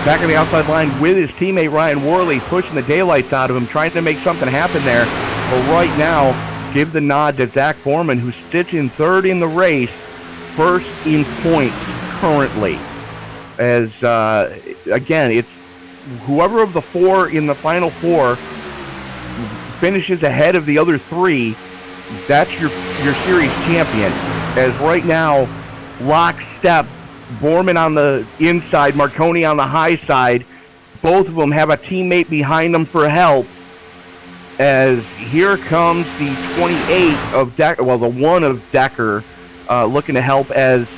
Back on the outside line with his teammate Ryan Worley, pushing the daylights out of him, trying to make something happen there. But right now, give the nod to Zach Borman, who sits in 3rd in the race, 1st in points currently. As, again, it's whoever of the 4 in the Final 4 finishes ahead of the other 3, that's your series champion. As right now, lockstep, Borman on the inside, Marconi on the high side. Both of them have a teammate behind them for help. as here comes the 28 of Decker, well, the 1 of Decker, looking to help as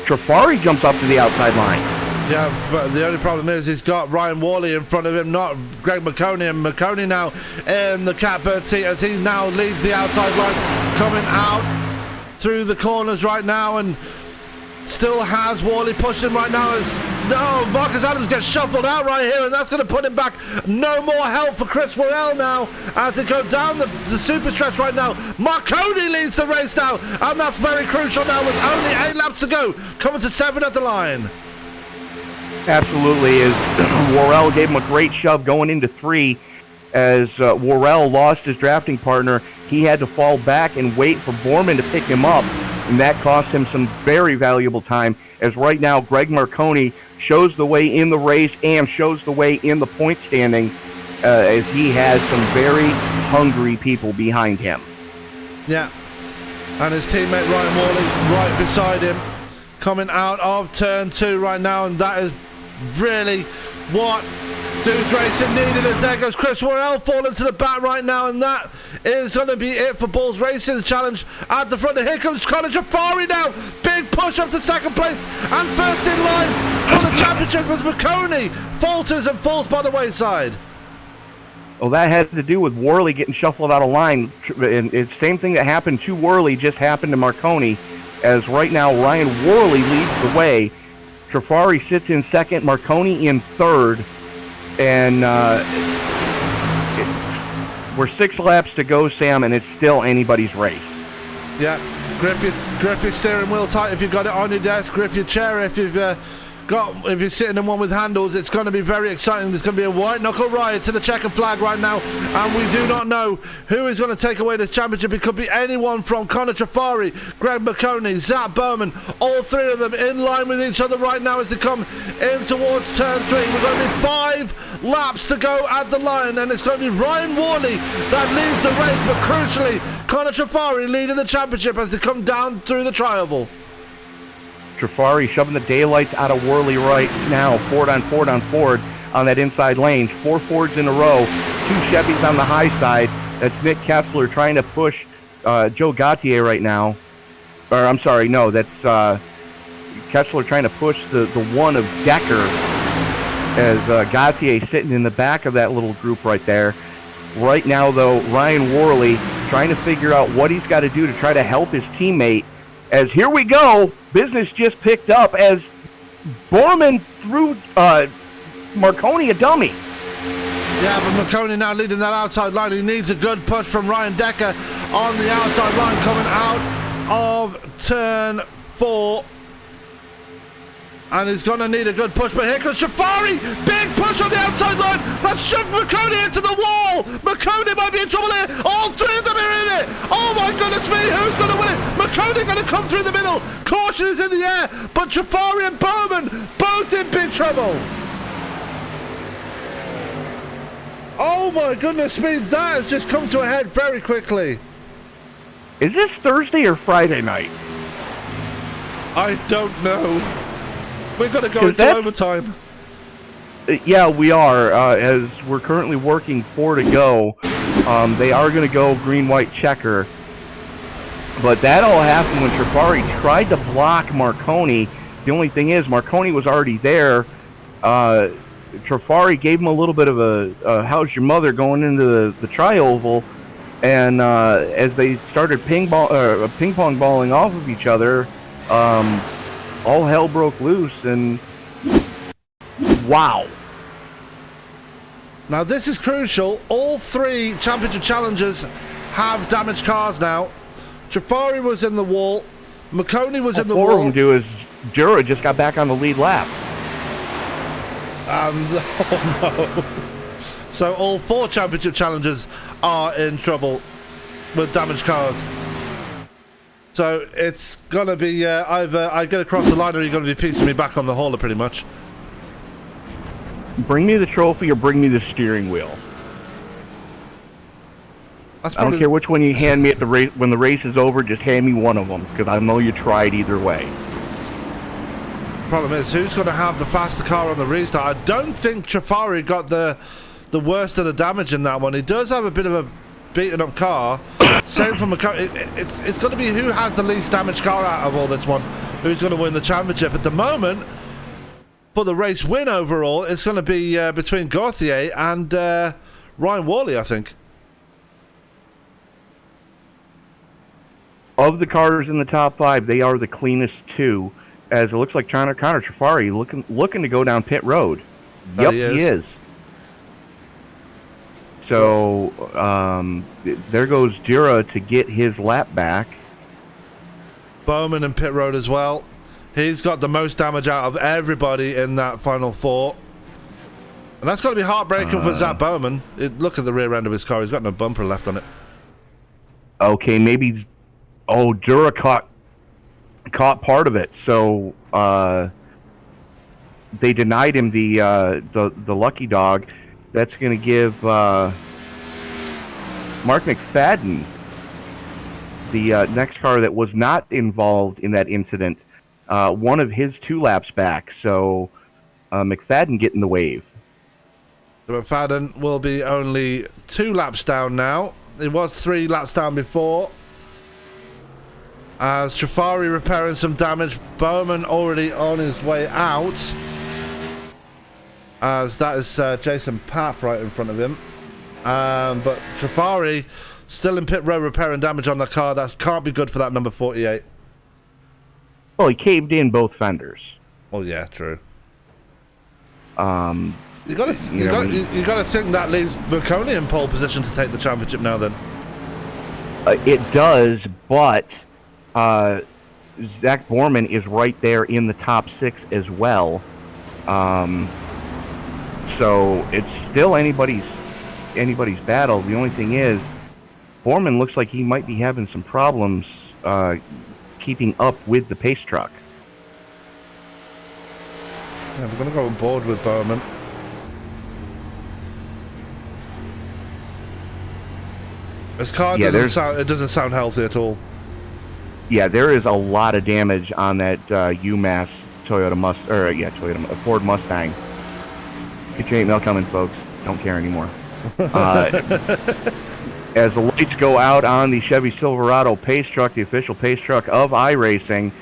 Trafari jumps up to the outside line. Yeah, but the only problem is he's got Ryan Worley in front of him, not Greg McConey, and McConey now in the catbird seat as he now leads the outside line, coming out through the corners right now, and still has Worley pushing him right now as Marcus Adams gets shuffled out right here, and that's going to put him back. No more help for Chris Worrell now as they go down the super stretch right now. Marconi leads the race now, and that's very crucial now with only 8 laps to go, coming to 7 at the line. Absolutely, as Worrell gave him a great shove going into 3. As Worrell lost his drafting partner, he had to fall back and wait for Borman to pick him up, and that cost him some very valuable time, as right now Greg Marconi shows the way in the race and shows the way in the point standings, as he has some very hungry people behind him. Yeah, and his teammate Ryan Worley right beside him, coming out of turn 2 right now, and that is really what Dudes Racing needed. As there goes Chris Worrell falling to the back right now, and that is going to be it for Bulls Racing Challenge at the front. Here comes Connor Trafari now, big push up to second place, and first in line for the championship was McConey. Falters and falls by the wayside. Well, that had to do with Worley getting shuffled out of line, and it's the same thing that happened to Worley just happened to Marconi, as right now Ryan Worley leads the way. Trafari sits in second, Marconi in third, and we're 6 laps to go, Sam, and it's still anybody's race. Yeah, grip your steering wheel tight if you've got it on your desk. Grip your chair if you're sitting in one with handles. It's going to be very exciting. There's going to be a white knuckle ride to the checkered flag right now, and we do not know who is going to take away this championship. It could be anyone from Connor Trafari, Greg McConey, Zach Bowman, all 3 of them in line with each other right now as they come in towards turn 3. We're going to be 5 laps to go at the line, and it's going to be Ryan Worley that leads the race, but crucially Connor Trafari leading the championship as they come down through the tri-oval. Trafari shoving the daylights out of Worley right now. Ford on that inside lane. 4 Fords in a row. 2 Chevys on the high side. That's Nick Kessler trying to push Joe Gautier right now. Or I'm sorry, no, that's Kessler trying to push the 1 of Decker, as Gautier sitting in the back of that little group right there. Right now, though, Ryan Worley trying to figure out what he's got to do to try to help his teammate. As here we go, business just picked up as Borman threw Marconi a dummy. Yeah, but Marconi now leading that outside line. He needs a good push from Ryan Decker on the outside line coming out of turn 4. And he's going to need a good push, but here comes Trafari. Big push on the outside line. That's shoved McConey into the wall. McConey might be in trouble here. All 3 of them are in it. Oh my goodness me, who's going to win it? McConey going to come through the middle. Caution is in the air, but Trafari and Bowman both in big trouble. Oh my goodness me, that has just come to a head very quickly. Is this Thursday or Friday night? I don't know. We're going to go into overtime. Yeah, we are. As we're currently working 4 to go. They are going to go green-white checker. But that all happened when Trafari tried to block Marconi. The only thing is, Marconi was already there. Trafari gave him a little bit of a how's your mother going into the tri-oval. And as they started ping-pong balling off of each other, all hell broke loose, and wow. Now this is crucial. All 3 championship challengers have damaged cars now. Trafari was in the wall. McConey was in the wall. 4 of them do is Jura just got back on the lead lap. Oh no. So all 4 championship challengers are in trouble with damaged cars. So it's going to be either I get across the line or you're going to be piecing me back on the hauler pretty much. Bring me the trophy or bring me the steering wheel. I don't care which one you hand me at the race. When the race is over, just hand me one of them, because I know you tried either way. Problem is, who's going to have the faster car on the restart? I don't think Trafari got the the worst of the damage in that one. He does have a bit of a beaten up car. Same from McCone. It's going to be who has the least damaged car out of all this one, who's going to win the championship. At the moment, for the race win overall, it's going to be between Gauthier and Ryan Worley, I think. Of the cars in the top 5, they are the cleanest 2, as it looks like Connor Trafari looking to go down pit road. Yep, he is. So there goes Jura to get his lap back. Bowman in pit road as well. He's got the most damage out of everybody in that final 4. And that's got to be heartbreaking for Zach Bowman. Look at the rear end of his car. He's got no bumper left on it. Okay, maybe... Oh, Jura caught part of it. So they denied him the lucky dog. That's going to give Mark McFadden, the next car that was not involved in that incident, one of his 2 laps back. So McFadden getting the wave. So McFadden will be only 2 laps down now. He was 3 laps down before. As Trafari repairing some damage, Bowman already on his way out. As that is Jason Papp right in front of him. But Trafari still in pit road repairing damage on the car. That can't be good for that number 48. Well, he caved in both fenders. Oh yeah, true. You got to think that leaves McConey in pole position to take the championship now. Then it does, but Zach Borman is right there in the top 6 as well. So it's still anybody's battle. The only thing is, Borman looks like he might be having some problems keeping up with the pace truck. Yeah, we're going to go on board with Bowman. His car doesn't sound healthy at all. Yeah, there is a lot of damage on that UMass Ford Mustang. Get your 8 mil coming, folks. Don't care anymore. As the lights go out on the Chevy Silverado pace truck, the official pace truck of iRacing,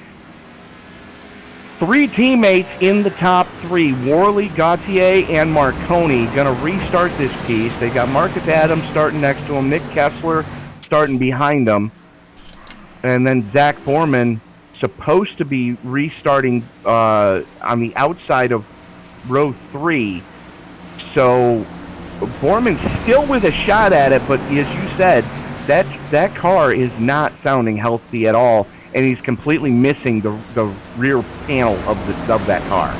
3 teammates in the top 3, Worley, Gauthier, and Marconi, going to restart this piece. They got Marcus Adams starting next to him, Nick Kessler starting behind him, and then Zach Borman supposed to be restarting on the outside of row 3. So Borman's still with a shot at it, but as you said, that car is not sounding healthy at all, and he's completely missing the rear panel of that car.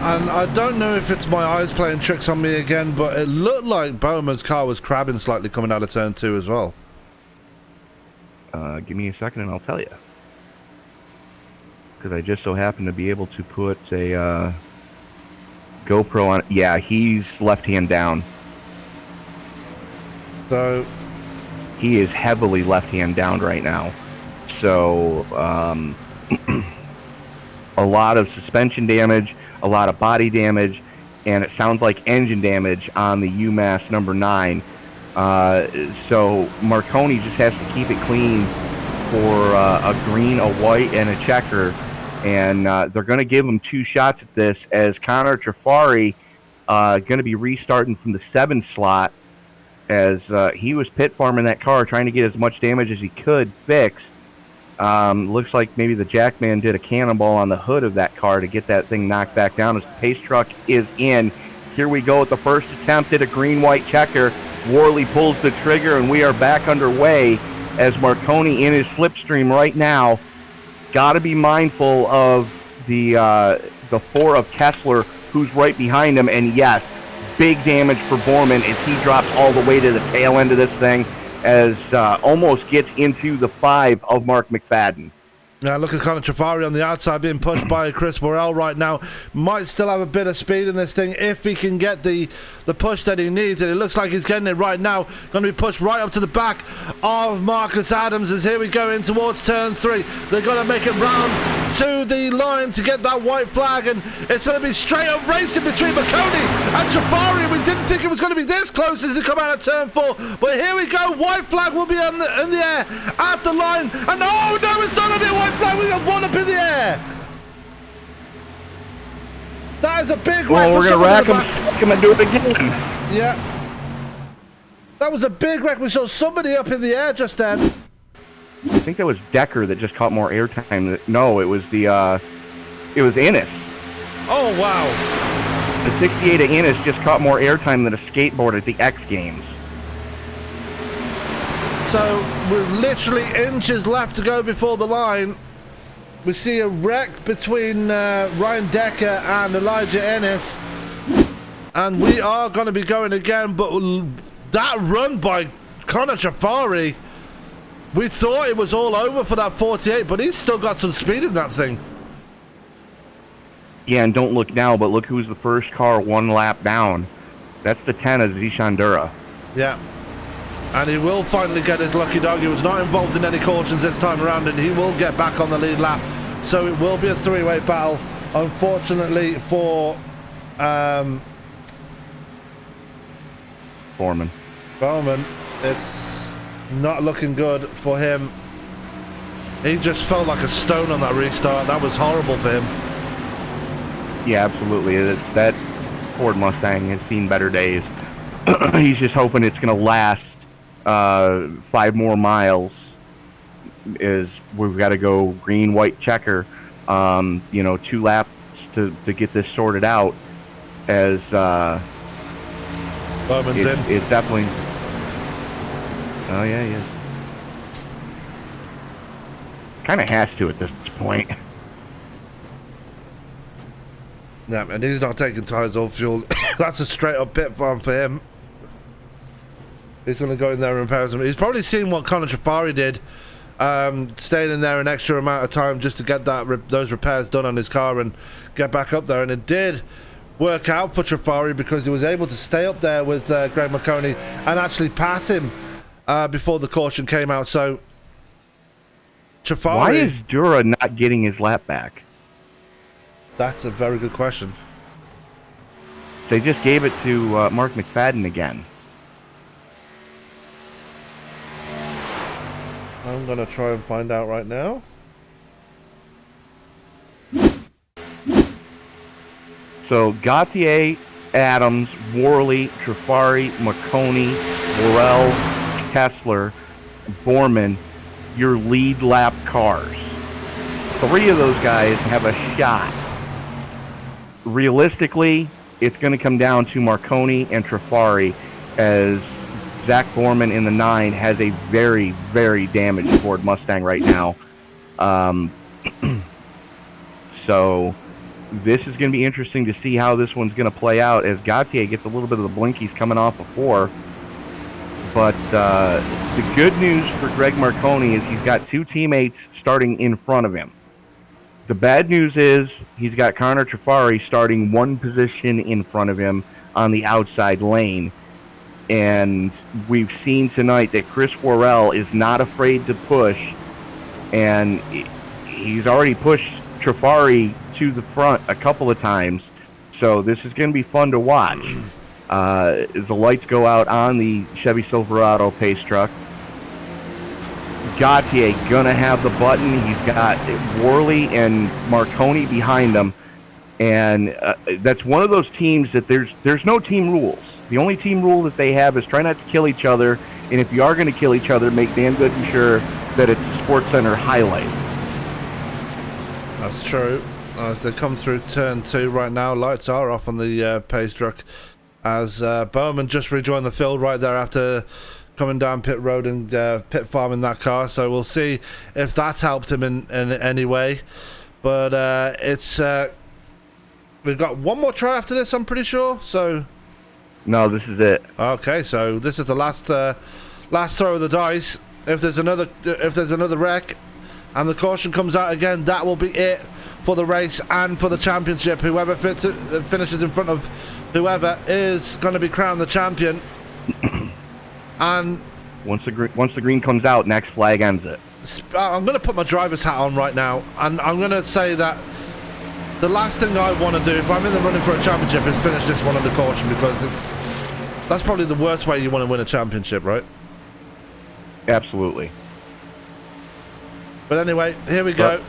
And I don't know if it's my eyes playing tricks on me again, but it looked like Bowman's car was crabbing slightly coming out of turn 2 as well. Give me a second and I'll tell you. Because I just so happen to be able to put a GoPro on. Yeah, he's left hand down. So he is heavily left hand down right now. So a lot of suspension damage, a lot of body damage, and it sounds like engine damage on the UMass number 9. So Marconi just has to keep it clean for a green, a white, and a checker. And they're going to give him 2 shots at this, as Connor Trafari going to be restarting from the 7 slot, as he was pit farming that car, trying to get as much damage as he could fixed. Looks like maybe the Jackman did a cannonball on the hood of that car to get that thing knocked back down, as the pace truck is in. Here we go with the first attempt at a green-white checker. Worley pulls the trigger, and we are back underway as Marconi in his slipstream right now. Got to be mindful of the 4 of Kessler, who's right behind him. And yes, big damage for Borman as he drops all the way to the tail end of this thing, as almost gets into the 5 of Mark McFadden. Now look at Connor Trafari on the outside being pushed by Chris Morrell right now. Might still have a bit of speed in this thing if he can get the push that he needs, and it looks like he's getting it right now. Going to be pushed right up to the back of Marcus Adams as here we go in towards turn 3. They're going to make it round to the line to get that white flag, and it's going to be straight up racing between McConey and Trafari. We didn't think it was going to be this close as they come out of turn 4, but here we go. White flag will be in the air at the line, and oh no, it's not going to be a white flag. We got one up in the air. That is a big wreck. Well, we're going to rack him and do it again. Yeah. That was a big wreck. We saw somebody up in the air just then. I think that was Decker that just caught more airtime. No, it was it was Innes. Oh, wow. The 68 of Innes just caught more airtime than a skateboard at the X Games. So, with literally inches left to go before the line, we see a wreck between Ryan Decker and Elijah Ennis. And we are going to be going again, but that run by Connor Trafari, we thought it was all over for that 48, but he's still got some speed in that thing. Yeah, and don't look now, but look who's the first car one lap down. That's the 10 of Zishan Dura. Yeah. And he will finally get his lucky dog. He was not involved in any cautions this time around, and he will get back on the lead lap. So it will be a three-way battle. Unfortunately for Bowman, it's not looking good for him. He just felt like a stone on that restart. That was horrible for him. Yeah, absolutely. That Ford Mustang has seen better days. He's just hoping it's going to last 5 more miles. We've got to go green, white checker. 2 laps to get this sorted out. As Bowman's in. It's definitely. Oh yeah, he is. Kind of has to at this point. Yeah, and he's not taking tires or fuel. That's a straight up pit farm for him. He's going to go in there and repair them. He's probably seen what Connor Trafari did, staying in there an extra amount of time just to get those repairs done on his car and get back up there. And it did work out for Trafari because he was able to stay up there with Greg McConey and actually pass him before the caution came out. So Trafari... Why is Dura not getting his lap back? That's a very good question. They just gave it to Mark McFadden again. I'm going to try and find out right now. So Gautier, Adams, Worley, Trafari, McConey, Burrell, Kessler, Borman, your lead lap cars. 3 of those guys have a shot. Realistically, it's going to come down to Marconi and Trafari, as Zach Borman in the 9 has a very, very damaged Ford Mustang right now. So this is going to be interesting to see how this one's going to play out, as Gautier gets a little bit of the blinkies coming off of 4. But the good news for Greg Marconi is he's got 2 teammates starting in front of him. The bad news is he's got Connor Trafari starting 1 position in front of him on the outside lane. And we've seen tonight that Chris Worrell is not afraid to push, and he's already pushed Trafari to the front a couple of times. So this is going to be fun to watch. As the lights go out on the Chevy Silverado pace truck, Gautier gonna have the button. He's got Worley and Marconi behind him, and that's one of those teams that there's no team rules. The only team rule that they have is try not to kill each other, and if you are going to kill each other, make damn good and sure that it's a Sports Center highlight. That's true. As they come through turn 2 right now, lights are off on the pace truck, as Bowman just rejoined the field right there after coming down pit road and pit farming that car. So we'll see if that's helped him in any way. But we've got one more try after this, I'm pretty sure. So no, this is it. Okay, so this is the last throw of the dice. If there's another wreck and the caution comes out again, that will be it for the race and for the championship. Whoever finishes in front of whoever is going to be crowned the champion. And once the green comes out, next flag ends it. I'm going to put my driver's hat on right now, and I'm going to say that the last thing I want to do if I'm in the running for a championship is finish this one under caution, because that's probably the worst way you want to win a championship, right? Absolutely. But anyway, here we go.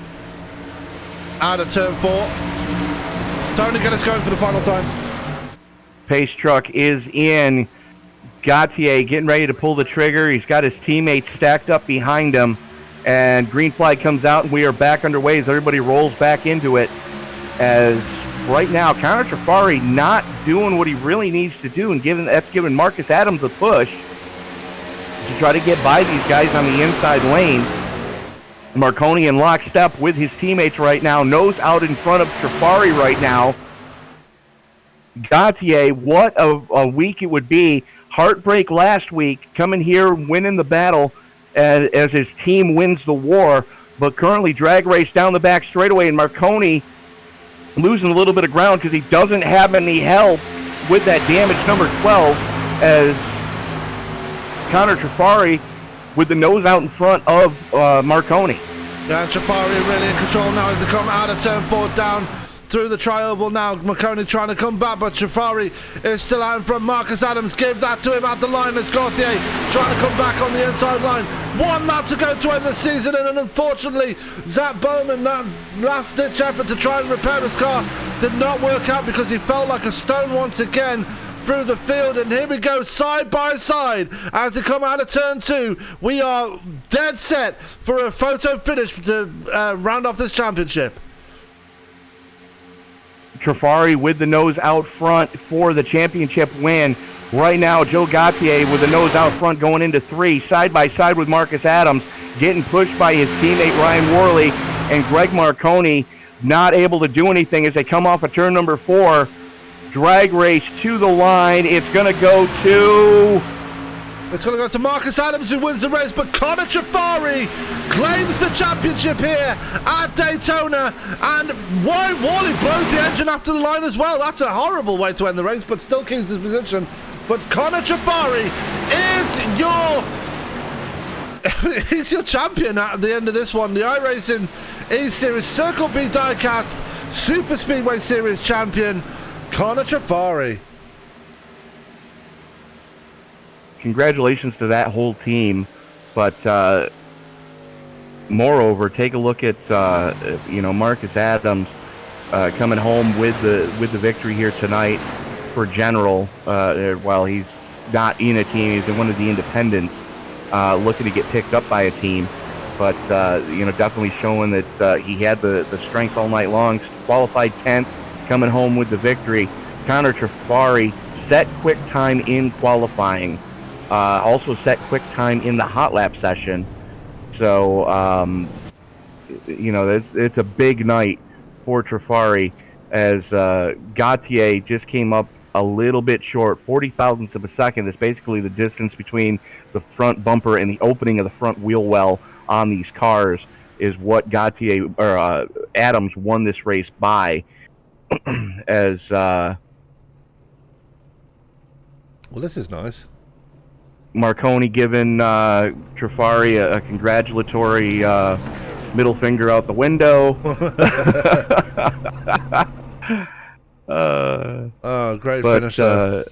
Out of turn 4. Tony, get us going for the final time. Pace truck is in. Gautier getting ready to pull the trigger. He's got his teammates stacked up behind him. And green flag comes out, and we are back underway as everybody rolls back into it. As right now, Connor Trafari not doing what he really needs to do, and that's giving Marcus Adams a push to try to get by these guys on the inside lane. Marconi in lockstep with his teammates right now. Nose out in front of Trafari right now. Gautier, what a week it would be. Heartbreak last week, coming here, winning the battle as his team wins the war. But currently drag race down the back straightaway, and Marconi losing a little bit of ground because he doesn't have any help with that damage number 12, as Connor Trafari with the nose out in front of Marconi. Yeah, Trafari really in control now as they come out of turn 4 down through the tri-oval now. Marconi trying to come back, but Trafari is still out in front. Marcus Adams gave that to him at the line as Gautier trying to come back on the inside line. One lap to go to end the season, and unfortunately Zach Bowman, that last ditch effort to try and repair his car did not work out because he felt like a stone once again through the field. And here we go side by side as they come out of turn 2. We are dead set for a photo finish to round off this championship. Trafari with the nose out front for the championship win. Right now, Joe Gautier with the nose out front going into 3, side by side with Marcus Adams, getting pushed by his teammate Ryan Worley, and Greg Marconi not able to do anything as they come off of turn number 4. Drag race to the line. It's going to go to... It's going to go to Marcus Adams, who wins the race, but Connor Trafari claims the championship here at Daytona, and Worley blows the engine after the line as well. That's a horrible way to end the race, but still keeps his position. But Connor Trafari is he's your champion at the end of this one. The iRacing E-Series Circle B Diecast Superspeedway Series champion, Connor Trafari. Congratulations to that whole team, but moreover, take a look at Marcus Adams coming home with the victory here tonight for General. While he's not in a team, he's in one of the independents, looking to get picked up by a team. But definitely showing that he had the strength all night long. Qualified 10th, coming home with the victory. Connor Trafari set quick time in qualifying. Also set quick time in the hot lap session. So, it's a big night for Trafari, as Gautier just came up a little bit short. 40 thousandths of a second. That's basically the distance between the front bumper and the opening of the front wheel well on these cars is what Gautier or Adams won this race by. As well, this is nice. Marconi giving Trafari a congratulatory middle finger out the window. Great finish there.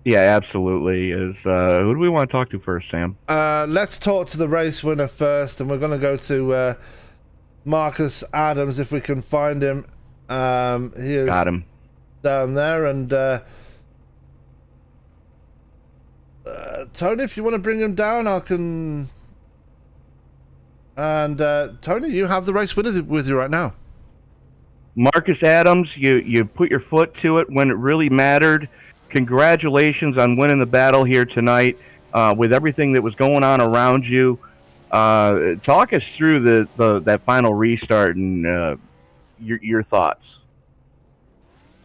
Yeah, absolutely. Who do we want to talk to first, Sam? Let's talk to the race winner first, and we're going to go to Marcus Adams if we can find him. He is got him down there, and Tony, if you want to bring him down, I can. And Tony, you have the race winner with you right now. Marcus Adams, you put your foot to it when it really mattered. Congratulations on winning the battle here tonight. With everything that was going on around you, talk us through that final restart and your thoughts.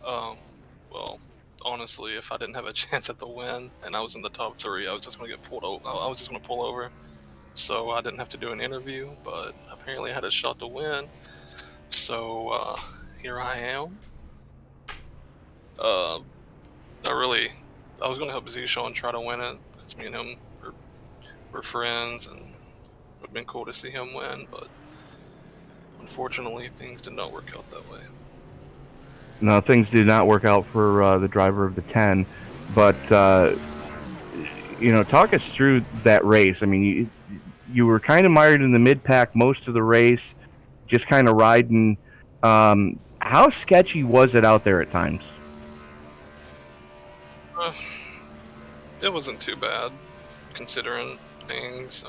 Well, honestly, if I didn't have a chance at the win and I was in the top 3, I was just going to get pulled over. I was just going to pull over, so I didn't have to do an interview. But apparently, I had a shot to win. So here I am. I was going to help Z-Show and try to win it, because me and him were friends, and Would have been cool to see him win, but unfortunately, things did not work out that way. No, things did not work out for the driver of the 10, but talk us through that race. I mean, you were kind of mired in the mid-pack most of the race, just kind of riding. How sketchy was it out there at times? It wasn't too bad, considering things.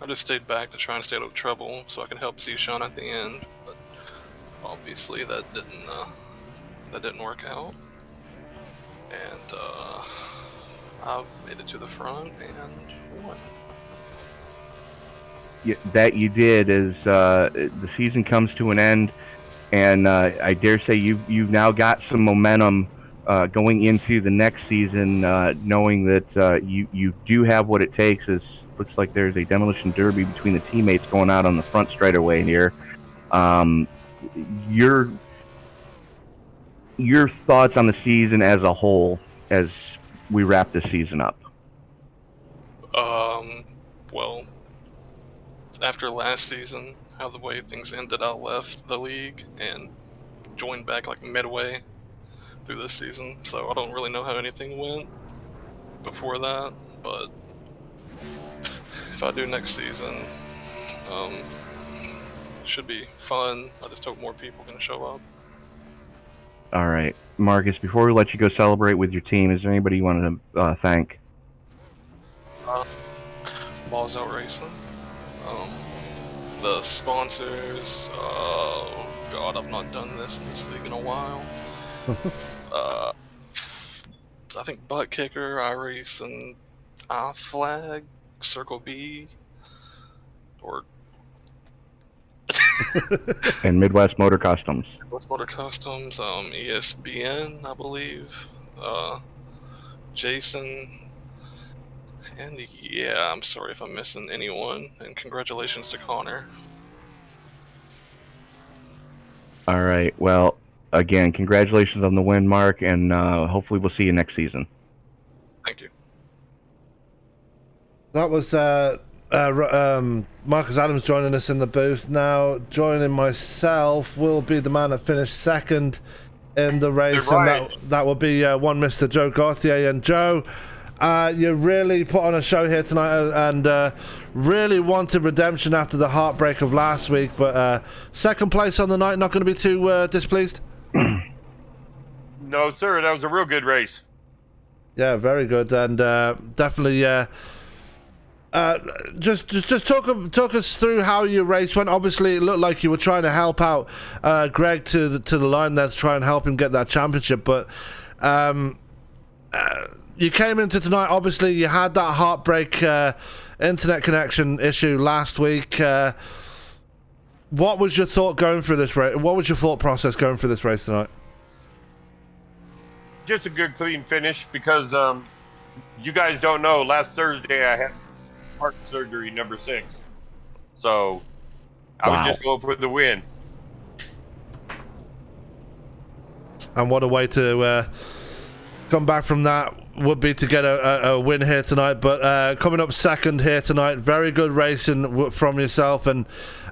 I just stayed back to try and stay out of trouble so I could help Zishan at the end, but obviously that didn't work out. And I made it to the front and won. Yeah, that you did. As the season comes to an end, and I dare say you've now got some momentum going into the next season, knowing that you do have what it takes. As looks like there's a demolition derby between the teammates going out on the front straightaway here. Your thoughts on the season as a whole as we wrap this season up? Well, after last season, how the way things ended, I left the league and joined back like midway through this season, so I don't really know how anything went before that, but if I do next season, it should be fun. I just hope more people can show up. All right, Marcus, before we let you go celebrate with your team, is there anybody you want to thank? Balls Out Racing. The sponsors. Oh God, I've not done this in this league in a while. I think Butt Kicker, iRace, and iFlag, Circle B, or and Midwest Motor Customs. Midwest Motor Customs, ESBN, I believe, Jason, and yeah, I'm sorry if I'm missing anyone, and congratulations to Connor. All right, well, again, congratulations on the win, Mark, and hopefully we'll see you next season. Thank you. That was Marcus Adams joining us in the booth. Now joining myself will be the man that finished second in the race, right. and that will be one Mr. Joe Gauthier. And Joe, you really put on a show here tonight, and really wanted redemption after the heartbreak of last week, but second place on the night, not going to be too displeased? No, sir. That was a real good race. Yeah, very good, and definitely. Just talk us through how your race went. Obviously, it looked like you were trying to help out Greg to the line there to try and help him get that championship. But you came into tonight. Obviously, you had that heartbreak internet connection issue last week. What was your thought going through this race? What was your thought process going through this race tonight? Just a good, clean finish because you guys don't know. Last Thursday, I had heart surgery number 6, so I was just going for the win. And what a way to come back from that would be to get a win here tonight. But coming up second here tonight, very good racing from yourself, and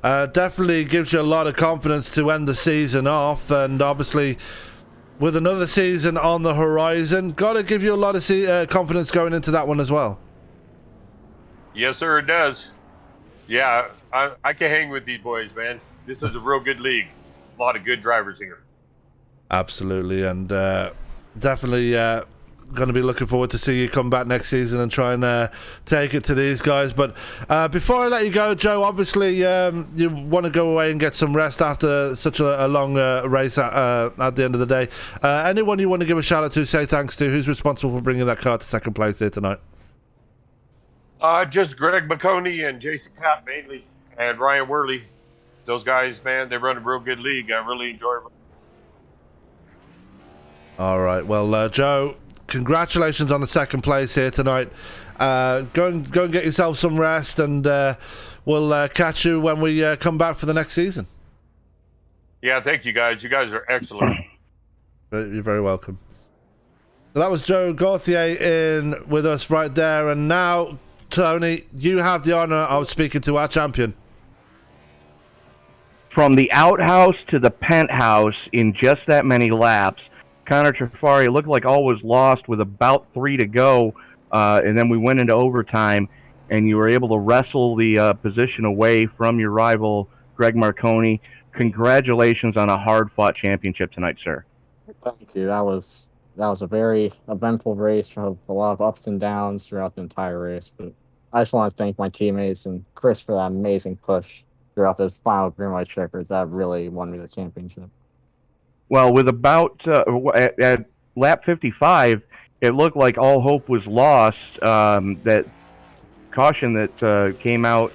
definitely gives you a lot of confidence to end the season off. And obviously, with another season on the horizon, got to give you a lot of confidence going into that one as well. Yes, sir, it does. Yeah, I can hang with these boys, man. This is a real good league. A lot of good drivers here. Absolutely, and definitely going to be looking forward to see you come back next season and try and take it to these guys. But before I let you go, Joe, obviously you want to go away and get some rest after such a long race at the end of the day. Anyone you want to give a shout out to, say thanks to, who's responsible for bringing that car to second place here tonight? Just Greg McConey and Jason Papp mainly, and Ryan Worley. Those guys, man, they run a real good league. I really enjoy it. All right, well, Joe, congratulations on the second place here tonight. Go and get yourself some rest, and we'll catch you when we come back for the next season. Yeah, thank you guys. You guys are excellent. You're very welcome. So that was Joe Gauthier in with us right there, and now Tony, you have the honor of speaking to our champion. From the outhouse to the penthouse in just that many laps, Connor Trafari looked like all was lost with about 3 to go, and then we went into overtime, and you were able to wrestle the position away from your rival, Greg Marconi. Congratulations on a hard-fought championship tonight, sir. Thank you. That was a very eventful race with a lot of ups and downs throughout the entire race. But I just want to thank my teammates and Chris for that amazing push throughout those final green light checkers. That really won me the championship. Well, with about at lap 55, it looked like all hope was lost. That caution that came out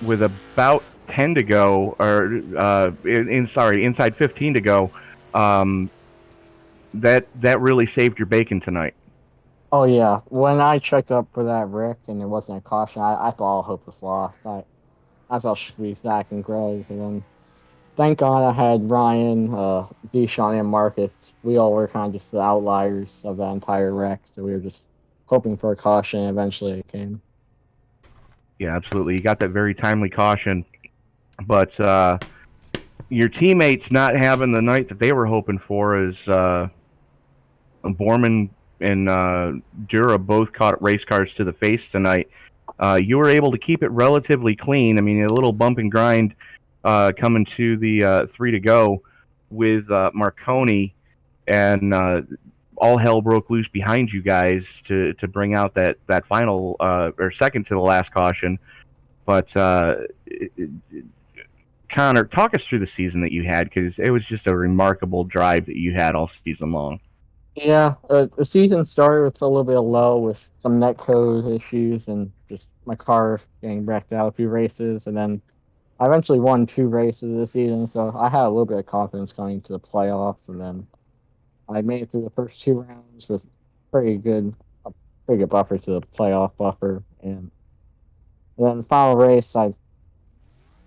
with about 10 to go, or inside 15 to go. That really saved your bacon tonight. Oh yeah, when I checked up for that wreck and it wasn't a caution, I thought all hope was lost. I saw Zach and Greg, and then thank God I had Ryan, Deshaun, and Marcus. We all were kind of just the outliers of that entire wreck, so we were just hoping for a caution, and eventually it came. Yeah, absolutely. You got that very timely caution, but your teammates not having the night that they were hoping for is Borman and Dura both caught race cars to the face tonight. You were able to keep it relatively clean. I mean, a little bump and grind coming to the 3 to go with Marconi, and all hell broke loose behind you guys to bring out that final or second to the last caution. But Connor, talk us through the season that you had, because it was just a remarkable drive that you had all season long. Yeah, the season started with a little bit of low with some netcode issues and just my car getting wrecked out a few races, and then I eventually won 2 races this season, so I had a little bit of confidence going into the playoffs, and then I made it through the first 2 rounds with a pretty good buffer to the playoff buffer, and then the final race, it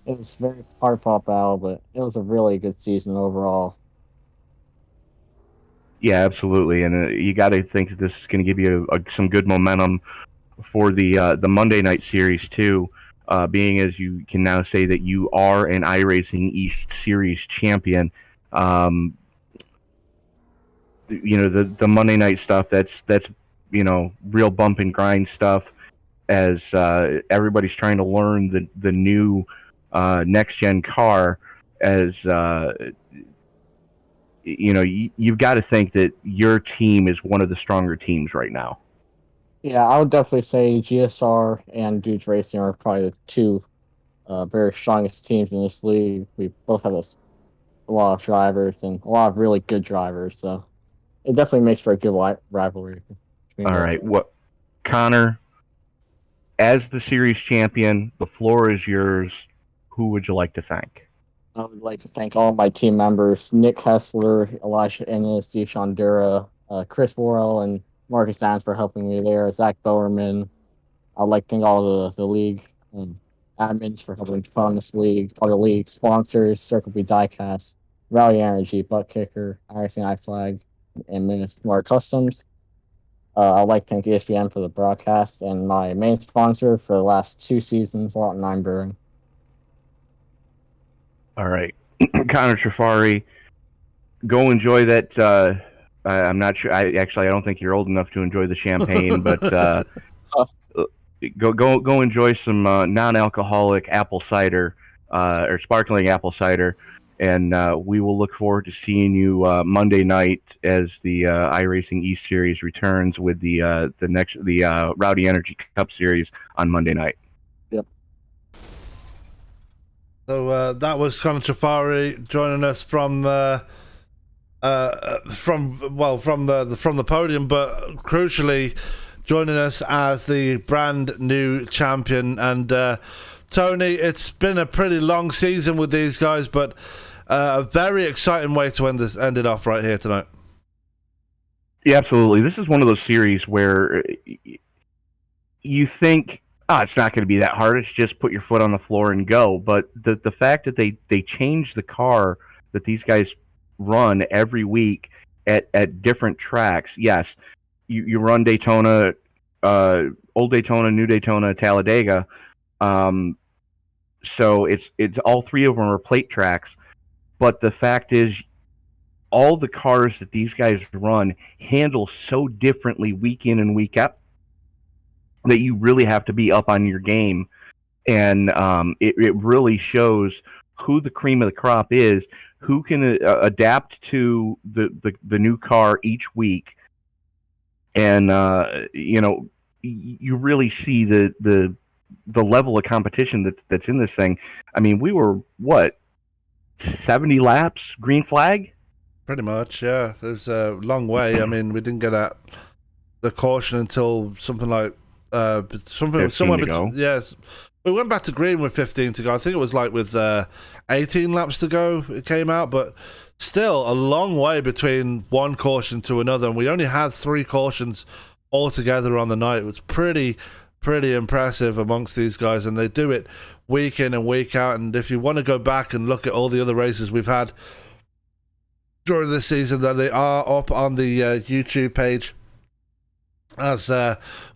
was very hard fought battle, but it was a really good season overall. Yeah, absolutely, and you got to think that this is going to give you some good momentum for the Monday night series too. Being as you can now say that you are an iRacing East Series champion. The Monday night stuff, that's real bump and grind stuff, as everybody's trying to learn the new next gen car. As you've got to think that your team is one of the stronger teams right now. Yeah, I would definitely say GSR and Dudes Racing are probably the 2 very strongest teams in this league. We both have a lot of drivers and a lot of really good drivers, so it definitely makes for a good rivalry. All right, Connor, as the series champion, the floor is yours. Who would you like to thank? I would like to thank all of my team members: Nick Hessler, Elijah Ennis, Deshaun Dura, Chris Worrell, and Marcus Downs for helping me there, Zach Bowerman. I'd like to thank all the league and admins for helping fund this league, all the league sponsors, Circle B Diecast, Rally Energy, Butt Kicker, iRacing iFlag, and Minutes More Customs. I'd like to thank ESPN for the broadcast, and my main sponsor for the last 2 seasons, Lot 9 Brewing. All right, Connor Trafari, go enjoy that. I'm not sure. I don't think you're old enough to enjoy the champagne, but go enjoy some non-alcoholic apple cider or sparkling apple cider, and we will look forward to seeing you Monday night as the iRacing East Series returns with the Rowdy Energy Cup Series on Monday night. Yep. So that was Connor Trafari joining us from the podium, but crucially joining us as the brand new champion. And Tony, it's been a pretty long season with these guys, but a very exciting way to end it off right here tonight. Yeah, absolutely. This is one of those series where you think, it's not going to be that hard. It's just put your foot on the floor and go. But the fact that they change the car that these guys run every week at different tracks. Yes, you run Daytona Old Daytona, New Daytona, Talladega. So it's all three of them are plate tracks. But the fact is, all the cars that these guys run handle so differently week in and week out that you really have to be up on your game. And it really shows who the cream of the crop is, who can adapt to the new car each week. And, you really see the level of competition that's in this thing. I mean, we were, 70 laps, green flag? Pretty much, yeah. There's a long way. I mean, we didn't get at the caution until something like somewhere to go. Yes, we went back to green with 15 to go. I think it was like with 18 laps to go. It came out, but still a long way between one caution to another. And we only had 3 cautions altogether on the night. It was pretty impressive amongst these guys, and they do it week in and week out. And if you want to go back and look at all the other races we've had during this season, that they are up on the YouTube page, as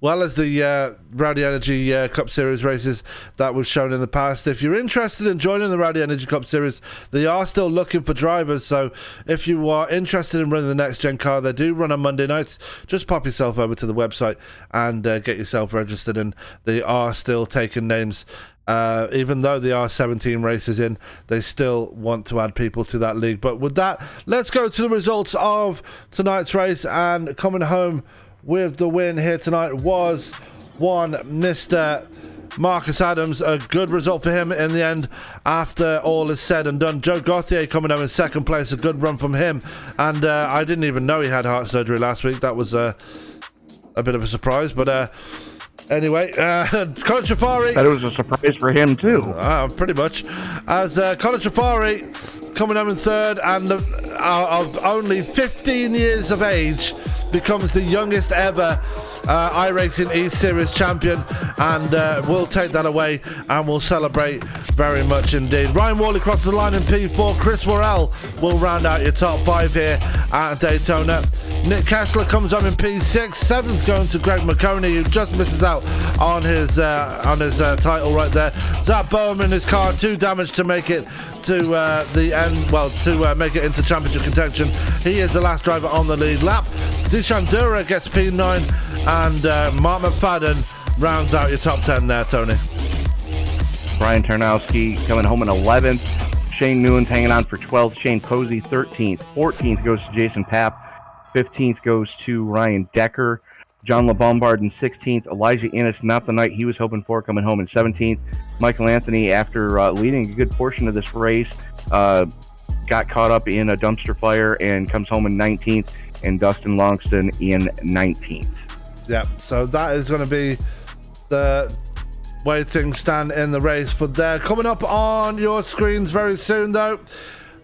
well as the Rowdy Energy Cup Series races that we've shown in the past. If you're interested in joining the Rowdy Energy Cup Series, they are still looking for drivers. So if you are interested in running the next gen car, they do run on Monday nights. Just pop yourself over to the website and get yourself registered, and they are still taking names. Even though there are 17 races in, they still want to add people to that league. But with that, let's go to the results of tonight's race. And coming home with the win here tonight was one Mr. Marcus Adams. A good result for him in the end after all is said and done. Joe Gauthier coming home in second place. A good run from him. And I didn't even know he had heart surgery last week. That was a bit of a surprise. But anyway, Colin Chafari. That was a surprise for him, too. Pretty much. As Colin Chafari coming home in third, and of only 15 years of age, becomes the youngest ever iRacing E-Series champion, and we'll take that away and we'll celebrate very much indeed. Ryan Worley crosses the line in P4. Chris Worrell will round out your top 5 here at Daytona. Nick Kessler comes on in P6. 7th going to Greg McConey, who just misses out on his title right there. Zach Bowman, his car too damaged to make it to the end, to make it into championship contention. He is the last driver on the lead lap. Zishan Dura gets P9, and Mark McFadden rounds out your top 10 there, Tony. Brian Tarnowski coming home in 11th. Shane Newens hanging on for 12th. Shane Posey 13th. 14th goes to Jason Papp. 15th goes to Ryan Decker. John LeBombard in 16th. Elijah Innes, not the night he was hoping for, coming home in 17th. Michael Anthony, after leading a good portion of this race, got caught up in a dumpster fire and comes home in 19th. And Dustin Longston in 19th. Yeah, so that is going to be the way things stand in the race for there. Coming up on your screens very soon, though.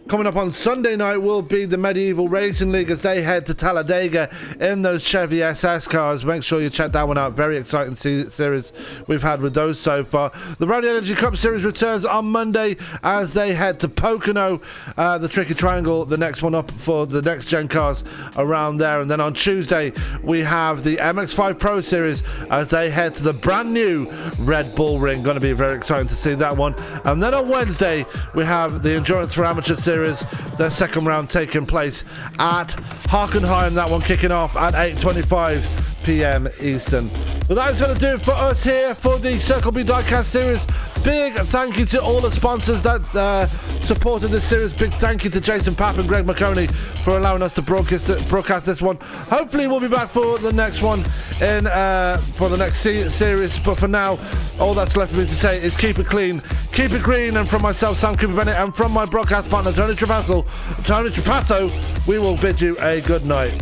Coming up on Sunday night will be the Medieval Racing League as they head to Talladega in those Chevy SS cars. Make sure you check that one out. Very exciting series we've had with those so far. The Rowdy Energy Cup Series returns on Monday as they head to Pocono, the Tricky Triangle, the next one up for the next gen cars around there. And then on Tuesday we have the MX5 Pro Series as they head to the brand new Red Bull Ring. Going to be very exciting to see that one. And then on Wednesday we have the Endurance for Amateur Series, their second round taking place at Hockenheim. That one kicking off at 8:25 p.m. Eastern. But that is going to do it for us here for the Circle B Diecast series. Big thank you to all the sponsors that supported this series. Big thank you to Jason Papp and Greg McConey for allowing us to broadcast this one. Hopefully we'll be back for the next one in for the next series. But for now, all that's left for me to say is keep it clean, keep it green. And from myself, Sam Cooper Bennett, and from my broadcast partner Tony Trapasso, we will bid you a good night.